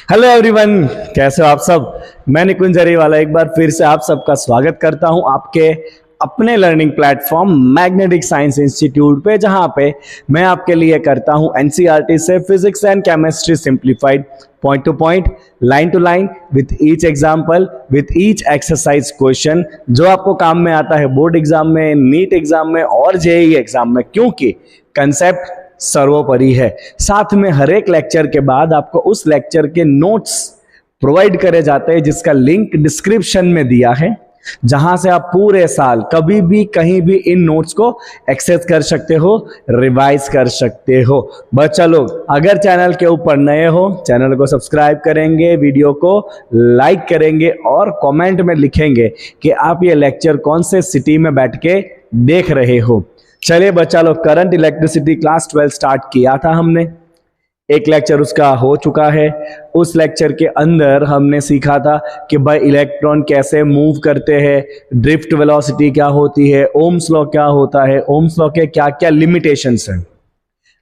Hello everyone, कैसे हो आप सब। मैं निकुंज जरीवाला एक बार फिर से आप सबका स्वागत करता हूं आपके अपने learning platform magnetic science institute पे, जहां पे मैं आपके लिए करता हूं एनसीईआरटी से physics and chemistry simplified point to point, line to line, with each example, with each exercise question, जो आपको काम में आता है बोर्ड एग्जाम में, नीट एग्जाम में और जेईई एग्जाम में, क्योंकि कंसेप्ट सर्वोपरि है। साथ में हर एक लेक्चर के बाद आपको उस लेक्चर के नोट्स प्रोवाइड करे जाते हैं, जिसका लिंक डिस्क्रिप्शन में दिया है, जहां से आप पूरे साल कभी भी कहीं भी इन नोट्स को एक्सेस कर सकते हो, रिवाइज कर सकते हो। बच्चा लोग अगर चैनल के ऊपर नए हो, चैनल को सब्सक्राइब करेंगे, वीडियो को लाइक करेंगे और कमेंट में लिखेंगे कि आप ये लेक्चर कौन से सिटी में बैठ के देख रहे हो। चलिए बच्चा लोग, करंट इलेक्ट्रिसिटी क्लास 12 स्टार्ट किया था हमने, एक लेक्चर उसका हो चुका है। उस लेक्चर के अंदर हमने सीखा था कि भाई इलेक्ट्रॉन कैसे मूव करते हैं, ड्रिफ्ट वेलोसिटी क्या होती है, ओम्स लॉ क्या होता है, ओम्स लॉ के क्या क्या लिमिटेशंस हैं।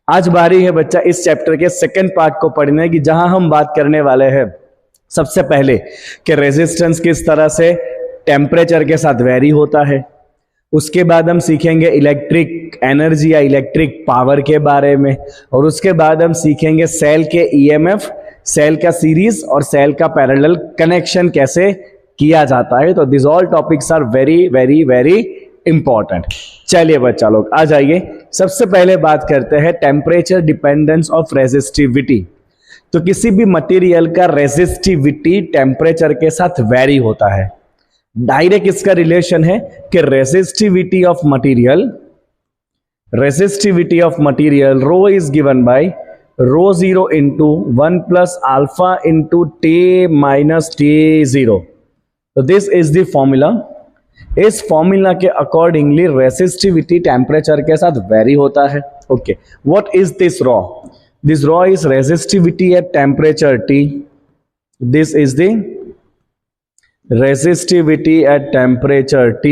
आज बारी है बच्चा इस चैप्टर के सेकंड पार्ट को पढ़ने की, जहां हम बात करने वाले हैं सबसे पहले कि रेजिस्टेंस किस तरह से टेम्परेचर के साथ वेरी होता है। उसके बाद हम सीखेंगे इलेक्ट्रिक एनर्जी या इलेक्ट्रिक पावर के बारे में, और उसके बाद हम सीखेंगे सेल के ईएमएफ, सेल का सीरीज और सेल का पैरेलल कनेक्शन कैसे किया जाता है। तो this all topics are very very very important. चलिए बच्चा लोग आ जाइए, सबसे पहले बात करते हैं टेम्परेचर डिपेंडेंस ऑफ रेजिस्टिविटी। तो किसी भी मटेरियल का रेजिस्टिविटी टेम्परेचर के साथ वेरी होता है। डायरेक्ट इसका रिलेशन है कि resistivity of material rho is given by rho zero into 1 plus alpha into T minus T zero. तो दिस इज द फॉर्मूला। इस फॉर्मूला के अकॉर्डिंगली रेजिस्टिविटी टेम्परेचर के साथ वेरी होता है। Okay, what is this rho? This rho is resistivity at temperature T. This is the resistivity at temperature T.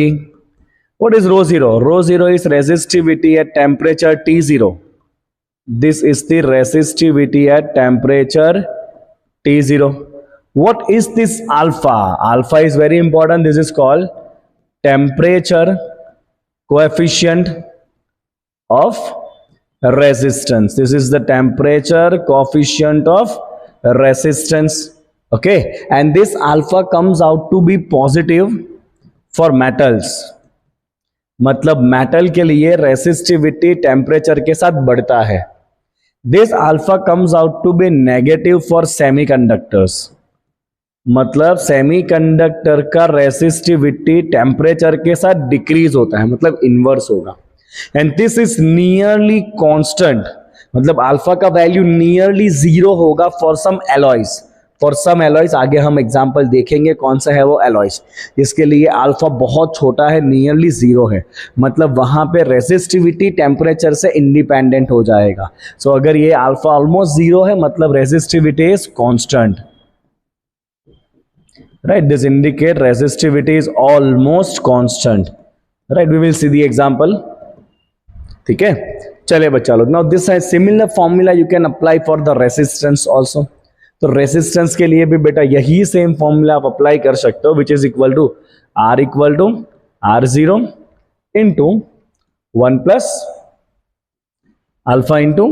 What is rho zero? Rho zero is resistivity at temperature T0. This is the resistivity at temperature T0. What is this alpha? Alpha is very important. This is called temperature coefficient of resistance. This is the temperature coefficient of resistance. Okay, and this alpha comes out to be positive for metals. मतलब metal के लिए resistivity temperature के साथ बढ़ता है। This alpha comes out to be negative for semiconductors. मतलब semiconductor का resistivity temperature के साथ डिक्रीज होता है, मतलब इनवर्स होगा। And this is nearly constant, मतलब अल्फा का वैल्यू नियरली जीरो होगा for some alloys. For some alloys, आगे हम एग्जाम्पल देखेंगे कौन सा है वो एलॉयज, जिसके लिए अल्फा बहुत छोटा है, नियरली जीरो है, मतलब वहां पे रेजिस्टिविटी टेम्परेचर से इंडिपेंडेंट हो जाएगा। सो अगर ये अल्फा ऑलमोस्ट जीरो है, मतलब resistivity is constant, right. This indicate resistivity is almost constant, right. We will see the example, ठीक है। चलिए बच्चा लोग, नाउ दिस है similar formula you can apply for the resistance also. तो रेजिस्टेंस के लिए भी बेटा यही सेम फॉर्मूला आप अप्लाई कर सकते हो, which is equal to R0 into 1 plus alpha into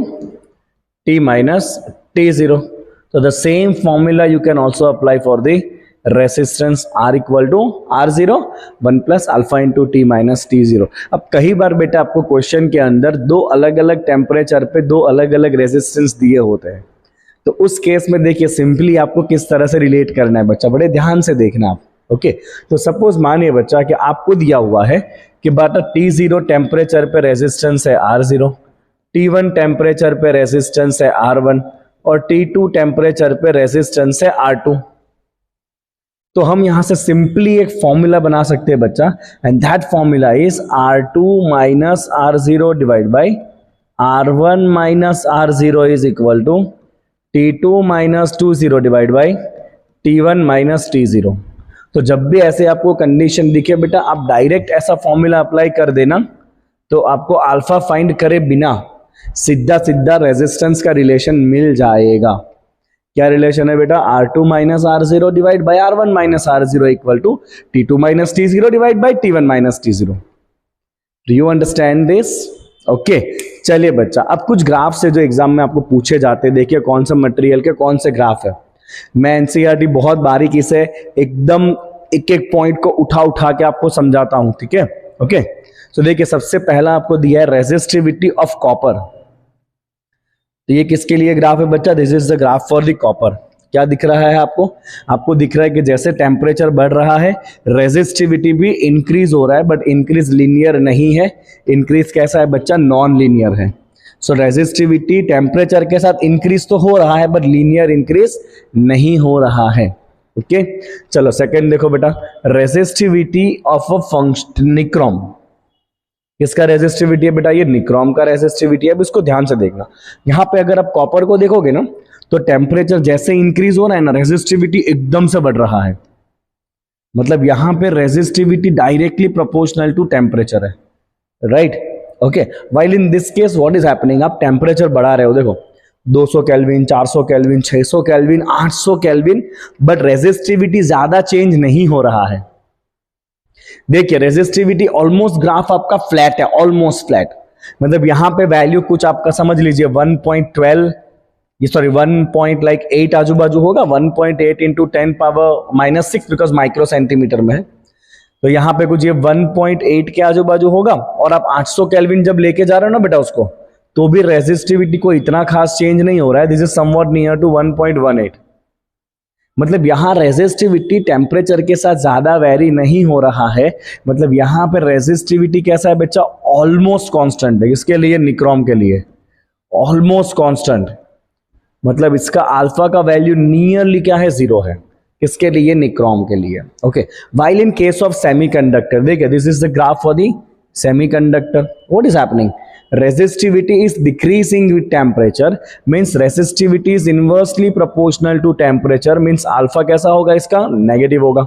T minus T zero. तो the same formula you can also apply for the resistance R0 1 plus alpha into T minus T zero. अब कई बार बेटा आपको question के अंदर दो अलग अलग टेम्परेचर पे दो अलग अलग रेजिस्टेंस दिए होते हैं। तो उस केस में देखिए सिंपली आपको किस तरह से रिलेट करना है बच्चा, बड़े ध्यान से देखना आप। ओके, तो सपोज मानिए बच्चा कि आपको दिया हुआ है कि बेटा T0 टेम्परेचर पे रेजिस्टेंस है R0, T1 टेम्परेचर पे रेजिस्टेंस है R1 और T2 टेम्परेचर पे रेजिस्टेंस है R2। तो हम यहां से सिंपली एक फॉर्मूला बना सकते हैं बच्चा, and that formula is R2 minus R0 divide by R1 minus R0 is equal to T2 minus 20 divide by T1 minus T0। तो जब भी ऐसे आपको कंडीशन दिखे बेटा, आप डायरेक्ट ऐसा फॉर्मूला अप्लाई कर देना, तो आपको अल्फा फाइंड करे बिना सीधा सीधा रेजिस्टेंस का रिलेशन मिल जाएगा। क्या रिलेशन है बेटा, R2 minus R0 divide by R1 minus R0 equal to T2 minus T0 divide by T1 minus T0। Do you understand this? Okay, चलिए बच्चा, अब कुछ ग्राफ से जो एग्जाम में आपको पूछे जाते हैं, देखिए कौन सा मटेरियल के कौन से ग्राफ है। मैं एनसीईआरटी बहुत बारीकी से एकदम एक एक पॉइंट को उठा उठा के आपको समझाता हूं, ठीक है। ओके, तो देखिए सबसे पहला आपको दिया है रेजिस्टिविटी ऑफ कॉपर। तो ये किसके लिए ग्राफ है बच्चा, this is the graph for the copper. क्या दिख रहा है आपको, आपको दिख रहा है कि जैसे टेम्परेचर बढ़ रहा है रेजिस्टिविटी भी इंक्रीज हो रहा है, बट इंक्रीज लीनियर नहीं है। इंक्रीज कैसा है बच्चा, नॉन लीनियर है। सो रेजिस्टिविटी टेम्परेचर के साथ इंक्रीज तो हो रहा है बट लीनियर इंक्रीज नहीं हो रहा है। ओके, चलो सेकंड देखो बेटा, resistivity of a function nichrome. किसका रेजिस्टिविटी है बेटा, ये निक्रोम का रेजिस्टिविटी है। अब इसको ध्यान से देखना, यहां पे अगर आप कॉपर को देखोगे ना तो टेम्परेचर जैसे इंक्रीज हो रहा है ना, रेजिस्टिविटी एकदम से बढ़ रहा है। मतलब यहां पे resistivity directly proportional to temperature है, right. Okay, while in this case what is happening, आप टेम्परेचर बढ़ा रहे हो, देखो 200 kelvin, 400 kelvin, 600 kelvin, 800 kelvin, but resistivity ज्यादा चेंज नहीं हो रहा है। देखिए रेजिस्टिविटी ऑलमोस्ट ग्राफ आपका फ्लैट है, ऑलमोस्ट फ्लैट। मतलब यहां पे वैल्यू कुछ आपका समझ लीजिए 1.12, ये सॉरी 1.8 आजू बाजू होगा, 1.8 into 10 power minus 6 because micro centimetre में है। तो यहां पे कुछ ये 1.8 के आजू बाजू होगा। और आप 800 केल्विन जब लेके जा रहे हो ना बेटा उसको, तो भी रेजिस्टिविटी को इतना खास चेंज नहीं हो रहा है, this is somewhat near to 1.18। मतलब यहां रेजिस्टिविटी टेम्परेचर के साथ ज्यादा वेरी नहीं हो रहा है। मतलब यहां पे रेजिस्टिविटी कैसा है बच्चा, ऑलमोस्ट कांस्टेंट है। इसके लिए निक्रोम के लिए ऑलमोस्ट कांस्टेंट, मतलब इसका अल्फा का वैल्यू नियरली क्या है, 0 है। किसके लिए, निक्रोम के लिए। Okay, while in case of semiconductor, देखिए this is the graph for the semiconductor. What is happening, resistivity is decreasing with temperature, means resistivity is inversely proportional to temperature, means alpha कैसा होगा इसका, negative होगा।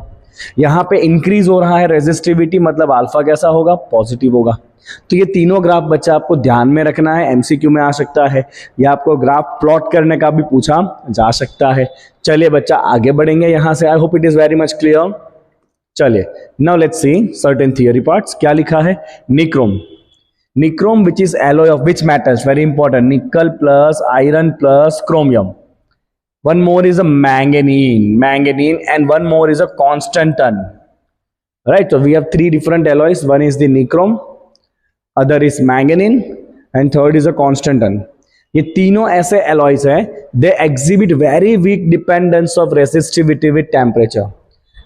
यहां पे increase हो रहा है रेजिस्टिविटी, मतलब अल्फा कैसा होगा, पॉजिटिव होगा। तो ये तीनों ग्राफ बच्चा आपको ध्यान में रखना है, एमसीक्यू में आ सकता है या आपको ग्राफ प्लॉट करने का भी पूछा जा सकता है। चलिए बच्चा आगे बढ़ेंगे यहां से, I hope it is very much clear. चलिए now let's see certain theory parts. क्या लिखा है, nichrome, nichrome which is alloy of which metals, very important, nickel plus iron plus chromium. One more is a manganese, and one more is a constantan, right? So we have three different alloys, one is the nichrome, other is manganese and third is a constantan. ये तीनों ऐसे alloys हैं, they exhibit very weak dependence of resistivity with temperature.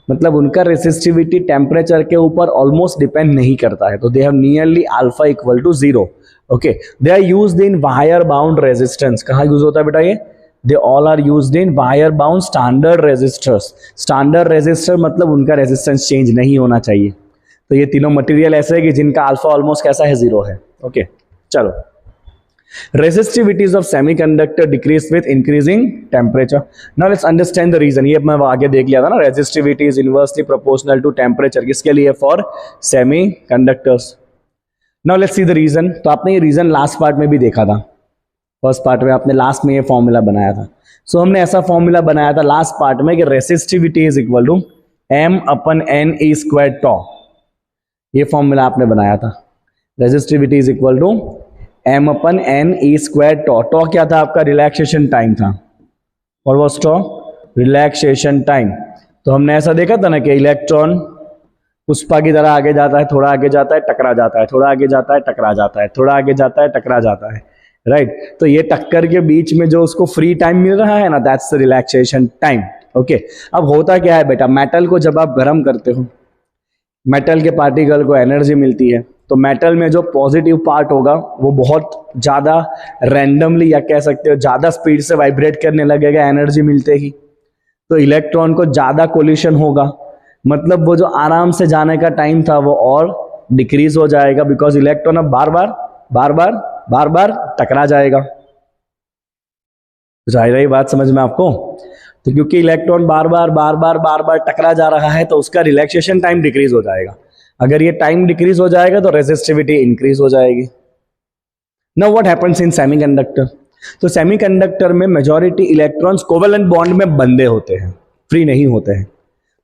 मतलब उनका resistivity temperature के ऊपर almost depend नहीं करता है। तो they have nearly alpha equal to 0। Okay, they are used in wire bound resistance. कहाँ यूज होता है बेटा ये, they all are used in wire bound standard resistors. Standard resistor मतलब उनका रेजिस्टेंस चेंज नहीं होना चाहिए। तो ये तीनों मटेरियल ऐसे है कि जिनका अल्फा ऑलमोस्ट कैसा है, 0 है। ओके, चलो, Resistivities of semiconductor decrease with increasing temperature. Now let's understand the reason. ये मैं आगे देख लिया था ना, resistivity is inversely proportional to temperature. किसके लिए, for semiconductors. Now let's see the reason. तो आपने ये reason last part में भी देखा था, फर्स्ट पार्ट में आपने लास्ट में ये फॉर्मूला बनाया था। सो हमने ऐसा फॉर्मूला बनाया था लास्ट पार्ट में कि resistivity is equal to m/n² tau. ये फॉर्मूला आपने बनाया था, resistivity is equal to m/n² tau. Tau क्या था आपका, रिलैक्सेशन टाइम था। और वो टॉ, रिलैक्सेशन टाइम। तो हमने ऐसा देखा था ना कि इलेक्ट्रॉन पुष्पा की तरह आगे जाता है, थोड़ा आगे जाता है, टकरा जाता है, थोड़ा आगे जाता है, टकरा जाता है, थोड़ा आगे जाता है, टकरा जाता है, राइट। तो ये टक्कर के बीच में जो उसको फ्री टाइम मिल रहा है ना, that's the relaxation time. Okay, अब होता क्या है बेटा, मेटल को जब आप गर्म करते हो, मेटल के पार्टिकल को एनर्जी मिलती है, तो मेटल में जो पॉजिटिव पार्ट होगा वो बहुत ज़्यादा रैंडमली या कह सकते हो ज़्यादा स्पीड से वाइब्रेट करने लगेगा एनर्जी मिलते ही। तो इलेक्ट्रॉन को ज़्यादा कोलिशन होगा, मतलब वो जो आराम से जाने का टाइम था वो और डिक्रीज हो जाएगा, बिकॉज इलेक्ट्रॉन अब बार बार टकरा जाएगा। जाहिर है बात समझ में आपको। तो क्योंकि इलेक्ट्रॉन बार बार टकरा जा रहा है तो उसका रिलैक्सेशन टाइम डिक्रीज हो जाएगा। अगर ये टाइम डिक्रीज हो जाएगा तो रेजिस्टिविटी इंक्रीज हो जाएगी। Now what happens in semiconductor, तो सेमीकंडक्टर में मेजॉरिटी इलेक्ट्रॉन्स कोवेलेंट बॉन्ड में बंधे होते हैं, फ्री नहीं होते हैं।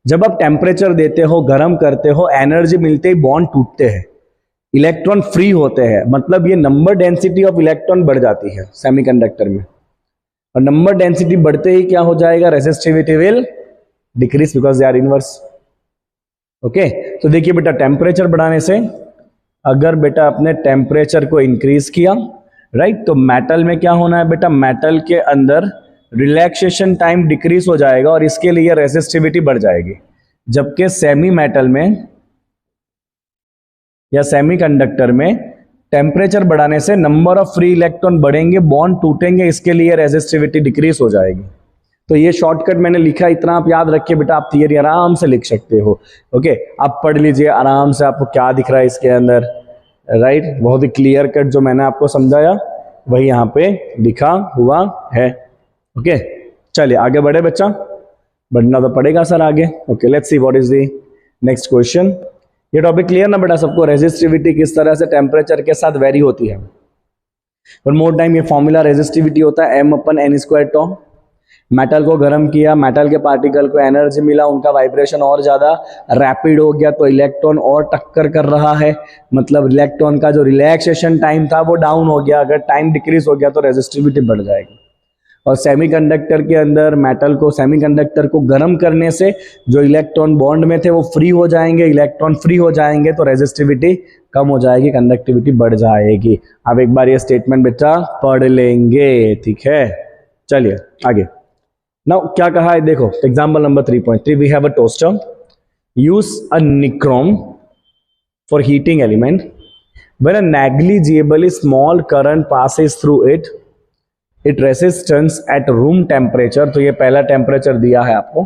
जब आप टेम्परेचर देते हो, गर्म करते हो, एनर्जी मिलते ही बॉन्ड टूटते हैं, इलेक्ट्रॉन फ्री होते हैं, मतलब ये नंबर डेंसिटी ऑफ इलेक्ट्रॉन बढ़ जाती है सेमीकंडक्टर में। और नंबर डेंसिटी बढ़ते ही क्या हो जाएगा, resistivity will decrease because they are inverse. Okay, तो देखिए बेटा, टेम्परेचर बढ़ाने से, अगर बेटा अपने टेम्परेचर को इंक्रीज किया, राइट, तो मेटल में क्या होना है बेटा, मेटल के अंदर रिलैक्सेशन टाइम डिक्रीज हो जाएगा और इसके लिए रेजिस्टिविटी बढ़ जाएगी। जबकि सेमी मेटल में या सेमीकंडक्टर में टेम्परेचर बढ़ाने से नंबर ऑफ फ्री इलेक्ट्रॉन बढ़ेंगे, बॉन्ड टूटेंगे, इसके लिए रेजिस्टिविटी डिक्रीज हो जाएगी। तो ये शॉर्टकट मैंने लिखा, इतना आप याद रखिए बेटा, आप थियरी आराम से लिख सकते हो। ओके, आप पढ़ लीजिए आराम से, आपको क्या दिख रहा है इसके अंदर, राइट, बहुत ही क्लियर कट जो मैंने आपको समझाया वही यहाँ पे लिखा हुआ है। ओके, चलिए आगे बढ़े बच्चा, बढ़ना तो पड़ेगा सर आगे। Okay, let's see what is the next question. ये टॉपिक क्लियर ना बेटा सबको, रेजिस्टिविटी किस तरह से टेम्परेचर के साथ वेरी होती है। वन मोर टाइम, ये फॉर्मूला रेजिस्टिविटी होता है m/n² टॉ। मेटल को गर्म किया, मेटल के पार्टिकल को एनर्जी मिला, उनका वाइब्रेशन और ज्यादा रैपिड हो गया, तो इलेक्ट्रॉन और टक्कर कर रहा है, मतलब इलेक्ट्रॉन का जो रिलैक्सेशन टाइम था वो डाउन हो गया। अगर टाइम डिक्रीज हो गया तो रेजिस्टिविटी बढ़ जाएगी। और सेमीकंडक्टर के अंदर मेटल को, सेमीकंडक्टर को गर्म करने से जो इलेक्ट्रॉन बॉन्ड में थे वो फ्री हो जाएंगे, इलेक्ट्रॉन फ्री हो जाएंगे तो रेजिस्टिविटी कम हो जाएगी, कंडक्टिविटी बढ़ जाएगी। अब एक बार ये स्टेटमेंट बेटा पढ़ लेंगे, ठीक है। चलिए आगे। नाउ क्या कहा है देखो, example number 3.3, we have a toaster, use a nichrome for heating element, when a negligibly small current passes through it, it resistance at room temperature, तो ये पहला टेम्परेचर दिया है आपको,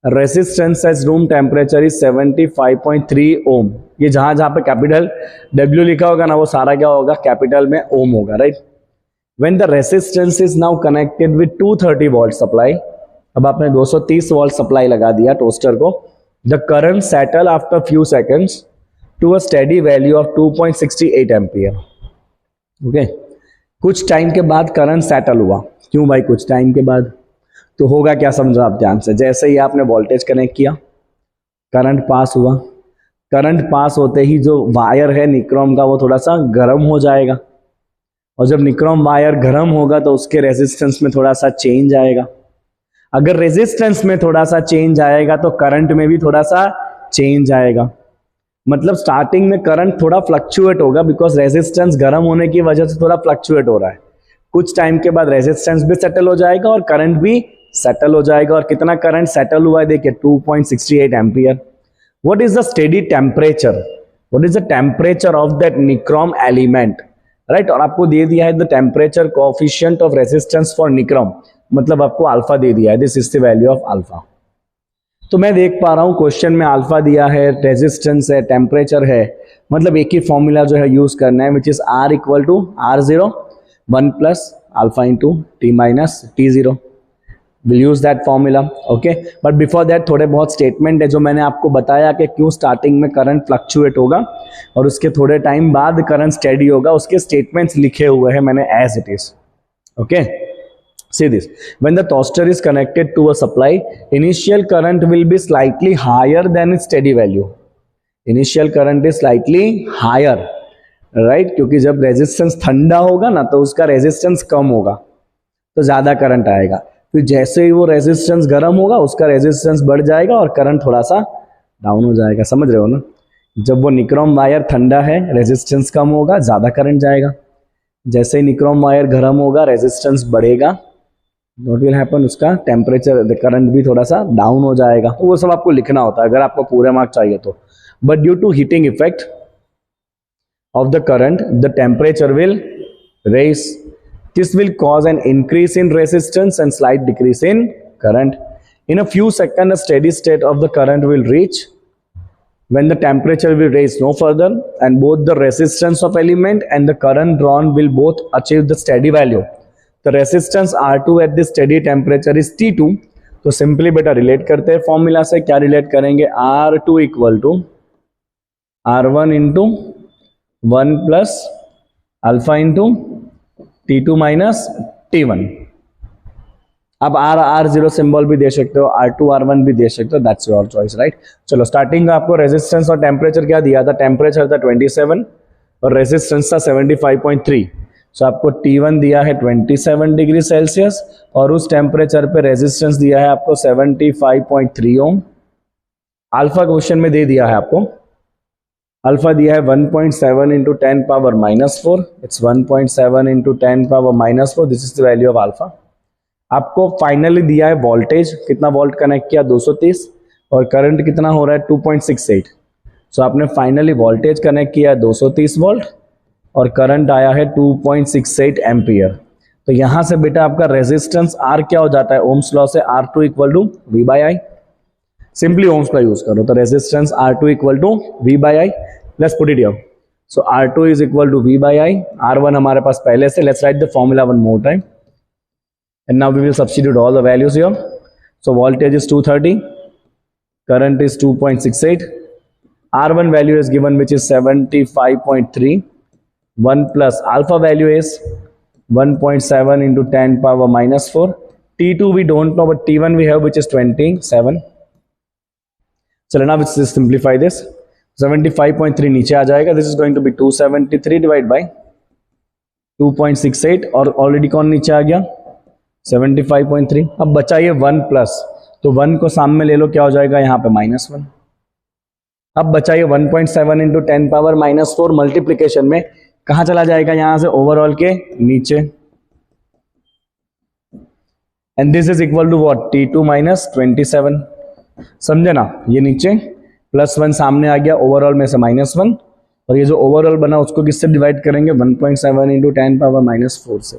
resistance at room temperature is 75.3 ohm. ये जहां जहां पे कैपिटल W लिखा होगा ना, वो सारा क्या होगा, कैपिटल में ओम होगा, right. When the resistance is now connected with 230 volt supply, अब आपने 230 वोल्ट सप्लाई लगा दिया टोस्टर को, the current settle after few seconds to a steady value of 2.68 ampere. Okay, कुछ टाइम के बाद करंट सेटल हुआ। क्यों भाई कुछ टाइम के बाद, तो होगा क्या समझो आप ध्यान से। जैसे ही आपने वोल्टेज कनेक्ट किया, करंट पास हुआ, करंट पास होते ही जो वायर है निक्रोम का वो थोड़ा सा गर्म हो जाएगा, और जब निक्रोम वायर गर्म होगा तो उसके रेजिस्टेंस में थोड़ा सा चेंज आएगा। अगर रेजिस्टेंस में थोड़ा सा चेंज आएगा तो करंट में भी थोड़ा सा चेंज आएगा। मतलब स्टार्टिंग में करंट थोड़ा फ्लक्चुएट होगा, बिकॉज रेजिस्टेंस गर्म होने की वजह से थोड़ा फ्लक्चुएट हो रहा है। कुछ टाइम के बाद रेजिस्टेंस भी सेटल हो जाएगा और करंट भी सेटल हो जाएगा। और कितना करंट सेटल हुआ है देखिए, 2.68 ampere. What is the steady temperature, what is the temperature of that nichrome element, right. और आपको दे दिया है the temperature coefficient of resistance for nichrome, मतलब आपको अल्फा दे दिया है, this is the value of alpha. तो मैं देख पा रहा हूं क्वेश्चन में अल्फा दिया है, रेजिस्टेंस है, टेम्परेचर है, मतलब एक ही फॉर्मूला जो है यूज करना है, which is R equal to R0 1 plus alpha into T minus T0। Will use that formula. Okay, but before that थोड़े बहुत स्टेटमेंट है जो मैंने आपको बताया कि क्यों स्टार्टिंग में करंट फ्लक्चुएट होगा और उसके थोड़े टाइम बाद करंट स्टेडी होगा, उसके स्टेटमेंट्स लिखे हुए हैं मैंने as it is. Okay, see this, when the toaster is connected to a supply, initial current will be slightly higher than its steady value, initial current is slightly higher, right, क्योंकि जब resistance ठंडा होगा ना तो उसका resistance कम होगा तो ज्यादा करंट आएगा। फिर जैसे ही वो रेजिस्टेंस गर्म होगा उसका रेजिस्टेंस बढ़ जाएगा और करंट थोड़ा सा डाउन हो जाएगा। समझ रहे हो ना, जब वो निक्रोम वायर ठंडा है रेजिस्टेंस कम होगा, ज्यादा करंट जाएगा। जैसे ही निक्रोम वायर गर्म होगा रेजिस्टेंस बढ़ेगा, What will happen, उसका टेम्परेचर करंट भी थोड़ा सा डाउन हो जाएगा। तो वो सब आपको लिखना होता है अगर आपको पूरे मार्क चाहिए तो। But due to heating effect of the current the temperature will raise, this will cause an increase in resistance and slight decrease in current. In a few seconds a steady state of the current will reach when the temperature will raise no further and both the resistance of element and the current drawn will both achieve the steady value. The resistance R2 at the steady temperature is T2। तो simply बेटा relate करते हैं formula से। क्या relate करेंगे, R2 equal to R1 into 1 plus alpha into T2 minus T1। आप R0 symbol भी दे सकते हो, R2 R1 भी दे सकते हो, दैट्स योर चॉइस, राइट। चलो स्टार्टिंग में आपको रेजिस्टेंस और टेम्परेचर क्या दिया था, टेम्परेचर था 27 और रेजिस्टेंस था 75.3। सो आपको T1 दिया है 27 डिग्री सेल्सियस और उस टेम्परेचर पे रेजिस्टेंस दिया है आपको 75.3 ओम। अल्फा क्वेश्चन में दे दिया है आपको, अल्फा दिया है 1.7 into 10 power -4, it's 1.7 into 10 power -4, this is the value of alpha. आपको फाइनली दिया है वोल्टेज, कितना वोल्ट कनेक्ट किया 230 और करंट कितना हो रहा है 2.68। सो आपने फाइनली वोल्टेज कनेक्ट किया है 230 वोल्ट और करंट आया है 2.68 एम्पियर। तो यहां से बेटा आपका रेजिस्टेंस R क्या हो जाता है, ओम्स लॉ से R2 equal to V by I. Simply Ohm's law use करो तो resistance R2 equal to V by I. Let's put it here. So R2 is equal to V by I. R1 हमारे पास पहले से, let's write the formula one more time and now we will substitute all the values here. So voltage is 230, current is 2.68, R1 value is given which is 75.3, 1 plus alpha value is 1.7 into 10 power -4, T2 we don't know but T1 we have which is 27. So now let's simplify this. 75.3 नीचे आ जाएगा, this is going to be 273 divided by 2.68 और already कौन नीचे आ गया 75.3। अब बचा ये 1 प्लस, तो 1 को सामने में ले लो, क्या हो जाएगा यहाँ पे -1। अब बचा ये 1.7 इंटू 10 पावर -4 मल्टीप्लीकेशन में कहाँ चला जाएगा, यहां से ओवरऑल के नीचे। And this is equal to what, T2 minus 27। समझे ना, ये नीचे +1 सामने आ गया, ओवरऑल में से -1 और ये जो ओवरऑल बना उसको किससे डिवाइड करेंगे 1.7 इंटू 10 पावर -4 से।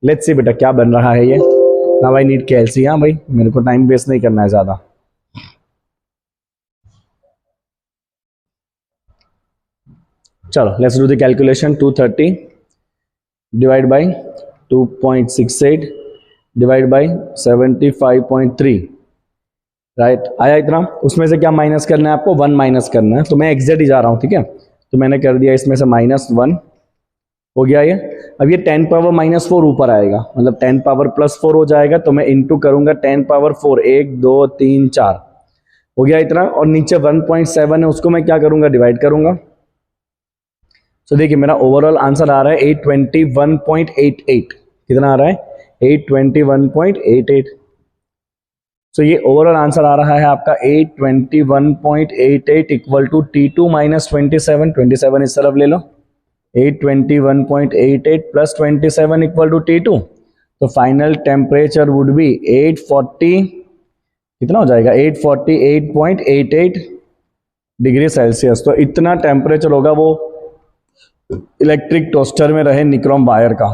लेट्स सी बेटा क्या बन रहा है ये। Now I need कैलसी। हाँ भाई, मेरे को टाइम वेस्ट नहीं करना है ज्यादा। चलो let's do the calculation. 230 divide by 2.68 divide by 75.3, right. आया इतना। उसमें से क्या माइनस करना है आपको, 1 माइनस करना है। तो मैं एग्जैक्ट ही जा रहा हूँ, ठीक है। तो मैंने कर दिया इसमें से -1 हो गया ये। अब ये 10 पावर -4 ऊपर आएगा, मतलब 10 पावर +4 हो जाएगा। तो मैं इंटू करूंगा 10 पावर 4, 1 2 3 4 हो गया इतना। और नीचे 1.7 है, उसको मैं क्या करूंगा, डिवाइड करूंगा। तो देखिए मेरा ओवरऑल आंसर आ रहा है 821.88। कितना आ रहा है 821.88। सो ये ओवरऑल आंसर आ रहा है आपका 821.88 इक्वल टू T2 माइनस 27 इस तरफ ले लो। 821.88 प्लस 27 इक्वल टू T2। तो फाइनल टेम्परेचर वुड बी 840, कितना हो जाएगा 848.88 डिग्री सेल्सियस। तो इतना टेम्परेचर होगा वो इलेक्ट्रिक टोस्टर में रहे निक्रोम वायर का।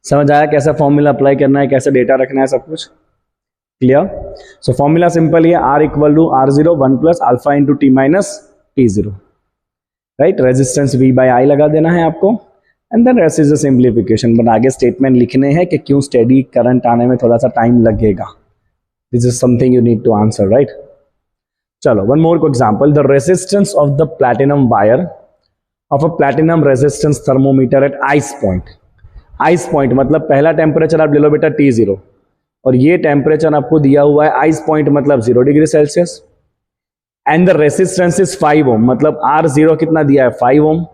समझ आया कैसा फॉर्मूला अप्लाई करना है, कैसे डेटा रखना है, सब कुछ क्लियर। सो फॉर्मूला सिंपल ही है, R equal to R0 1 plus alpha into T minus T0, right. Resistance V by I लगा देना है आपको and then rest is a simplification. But आगे स्टेटमेंट लिखने हैं कि क्यों स्टेडी करंट आने में थोड़ा सा टाइम लगेगा। This is something you need to answer, right. चलो one more example. The resistance of the platinum wire of a platinum resistance thermometer at ice point. Ice point मतलब पहला टेम्परेचर आप ले लो बेटा T0 और ये टेम्परेचर आपको दिया हुआ है आइस पॉइंट मतलब 0 degree Celsius and the resistance is 5 ओम। मतलब R0 कितना दिया है 5 ओम,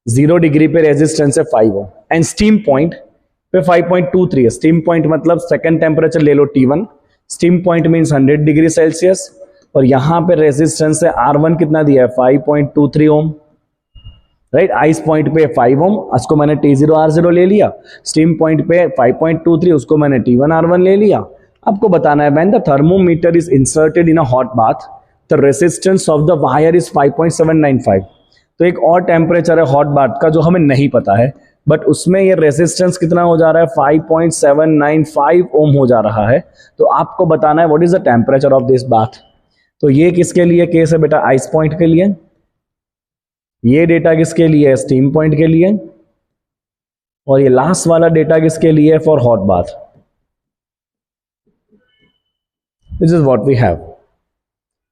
0 डिग्री पे रेजिस्टेंस है 5 ओम एंड स्टीम पॉइंट पे 5.23 है। स्टीम पॉइंट मतलब सेकंड टेम्परेचर ले लो T1, steam point means 100 degree Celsius और यहां पे रेजिस्टेंस है R1 कितना दिया है 5.23 ओम, राइट। आइस पॉइंट पे 5 ओम, उसको मैंने T0 R0 ले लिया। स्टीम पॉइंट पे 5.23, उसको मैंने T1 R1 ले लिया। आपको बताना है when the thermometer is inserted in a hot bath the resistance of the wire is 5.795। तो एक और टेम्परेचर है हॉट बाथ का जो हमें नहीं पता है, बट उसमें ये रेजिस्टेंस कितना हो जा रहा है 5.795 ओम हो जा रहा है। तो आपको बताना है what is the temperature of this bath. तो ये किसके लिए केस है बेटा, आइस पॉइंट के लिए। ये डेटा किसके लिए है, स्टीम पॉइंट के लिए। और ये लास्ट वाला डेटा किसके लिए है, for hot bath. This is what we have,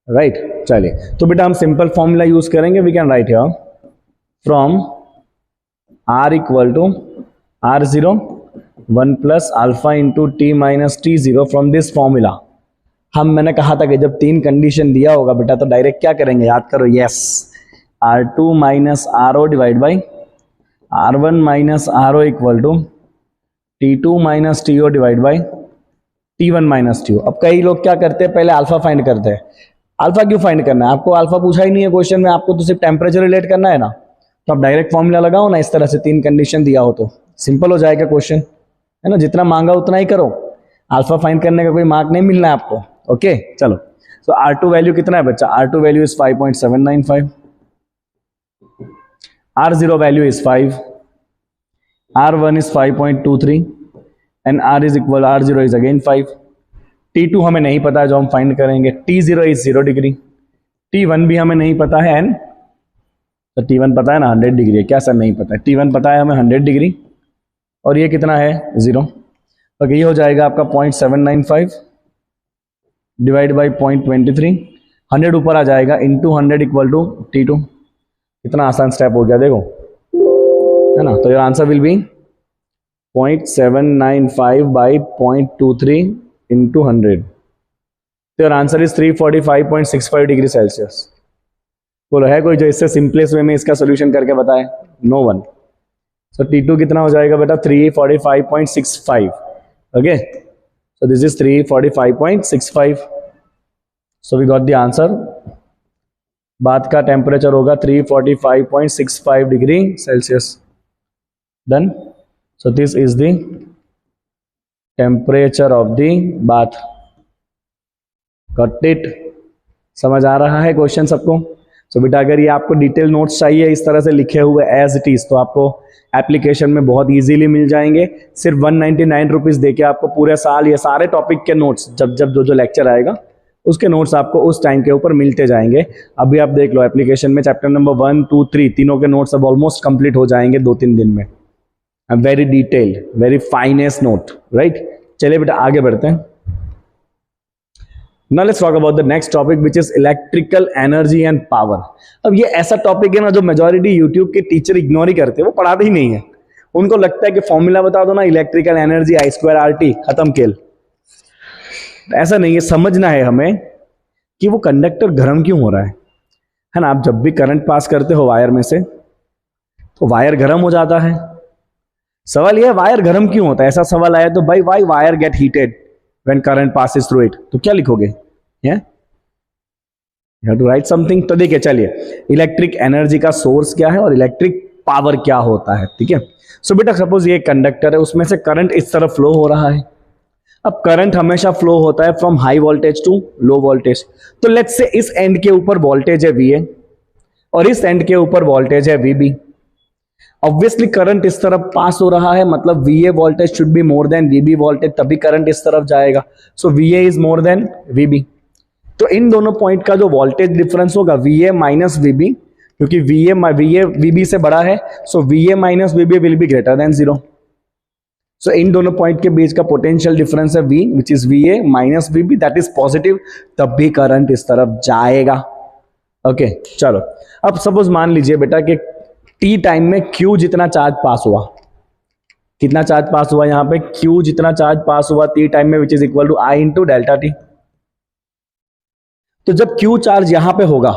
right. चलिए तो बेटा हम सिंपल फॉर्मूला यूज करेंगे। We can write here from R equal to R zero 1 plus alpha into T minus T zero from this formula. मैंने कहा था कि जब 3 कंडीशन दिया होगा बेटा तो डायरेक्ट क्या करेंगे, याद करो, yes, R two minus R O divide by R one minus R O equal to T two minus T O divide by T one minus T O. अब कई लोग क्या करते हैं, पहले अल्फा फाइंड करते हैं। अल्फा क्यों फाइंड करना है आपको, अल्फा पूछा ही नहीं है क्वेश्चन में, आपको तो सिर्फ टेम्परेचर रिलेट करना है ना, तो आप डायरेक्ट फॉर्मूला लगाओ ना, इस तरह से 3 कंडीशन दिया हो तो सिंपल हो जाएगा क्वेश्चन, है ना। जितना मांगा उतना ही करो, अल्फा फाइंड करने का कोई मार्क नहीं मिलना है आपको। ओके चलो, तो आर टू वैल्यू कितना है बच्चा, R two value is 5.795, R zero value is 5, R one is 5.23 and R is equal, R zero is again 5। T2 हमें नहीं पता है जो हम फाइंड करेंगे, T0 इज 0 डिग्री, T1 भी हमें नहीं पता है, एंड तो T1 पता है ना 100 डिग्री है, क्या सर नहीं पता है, T1 पता है हमें 100 डिग्री, और ये कितना है 0, तो ये हो जाएगा आपका 0.795 डिवाइड बाई 0.23, 100 ऊपर आ जाएगा, इंटू 100 इक्वल टू T2। कितना आसान स्टेप हो गया देखो, है ना। तो your answer will be 0.795 by 0.23 into 100. तो your answer is 345.65 degree Celsius. बोलो है कोई जो इससे सिंपलेस्ट वे में इसका सोल्यूशन करके बताए, नो वन। सो T2 कितना हो जाएगा बेटा, 345.65। Okay, so this is 345.65, so we got the answer. बात का टेम्परेचर होगा 345.65 degree Celsius. Done, so this is the temperature of the bath. Got it, समझ आ रहा है क्वेश्चन सबको। सो बेटा अगर ये आपको डिटेल नोट्स चाहिए इस तरह से लिखे हुए एज इट इज, तो आपको एप्लीकेशन में बहुत इजीली मिल जाएंगे। सिर्फ 199 रुपीज़ दे के आपको पूरे साल ये सारे टॉपिक के नोट्स, जब जब जो लेक्चर आएगा उसके नोट्स आपको उस टाइम के ऊपर मिलते जाएंगे। अभी आप देख लो एप्लीकेशन में चैप्टर नंबर 1, 2, 3 तीनों के नोट्स अब ऑलमोस्ट कंप्लीट हो जाएंगे 2-3 दिन में। Very detailed, very finest note, right. चलिए बेटा आगे बढ़ते हैं। Now let's talk about the next topic which is electrical energy and power। अब ये ऐसा टॉपिक है ना जो मेजॉरिटी यूट्यूब के टीचर इग्नोर ही करते हैं, वो पढ़ाते ही नहीं है। उनको लगता है कि फॉर्मूला बता दो ना, इलेक्ट्रिकल एनर्जी I2RT, खत्म खेल। ऐसा नहीं है, समझना है हमें कि वो कंडक्टर गर्म क्यों हो रहा है ना। आप जब भी करंट पास करते हो वायर में से तो वायर गर्म हो जाता है। सवाल यह है वायर गर्म क्यों होता है, ऐसा सवाल आया तो भाई why wire get heated when current passes through it, तो क्या लिखोगे, you have to write something. तो देखिए चलिए, इलेक्ट्रिक एनर्जी का सोर्स क्या है और इलेक्ट्रिक पावर क्या होता है, ठीक है। सो बेटा सपोज ये कंडक्टर है, उसमें से करंट इस तरफ फ्लो हो रहा है। अब करंट हमेशा फ्लो होता है from high voltage to low voltage. तो लेट्स से इस एंड के ऊपर वोल्टेज है VA और इस एंड के ऊपर वोल्टेज है VB। ऑब्वियसली करंट इस तरफ पास हो रहा है, मतलब VA voltage should be more than VB voltage, तभी करंट इस तरफ जाएगा। सो VA is more than VB। तो इन दोनों पॉइंट का जो वोल्टेज डिफरेंस होगा VA माइनस VB, क्योंकि VA VB से बड़ा है, सो VA minus VB will be greater than 0। सो इन दोनों पॉइंट के बीच का पोटेंशियल डिफरेंस है V which is VA minus VB, that is positive, तब भी करंट इस तरफ जाएगा। ओके चलो, अब सपोज मान लीजिए बेटा कि T टाइम में Q जितना चार्ज पास हुआ, कितना चार्ज पास हुआ यहाँ पे, Q जितना चार्ज पास हुआ T टाइम में which is equal to I into delta T। तो जब Q चार्ज यहां पे होगा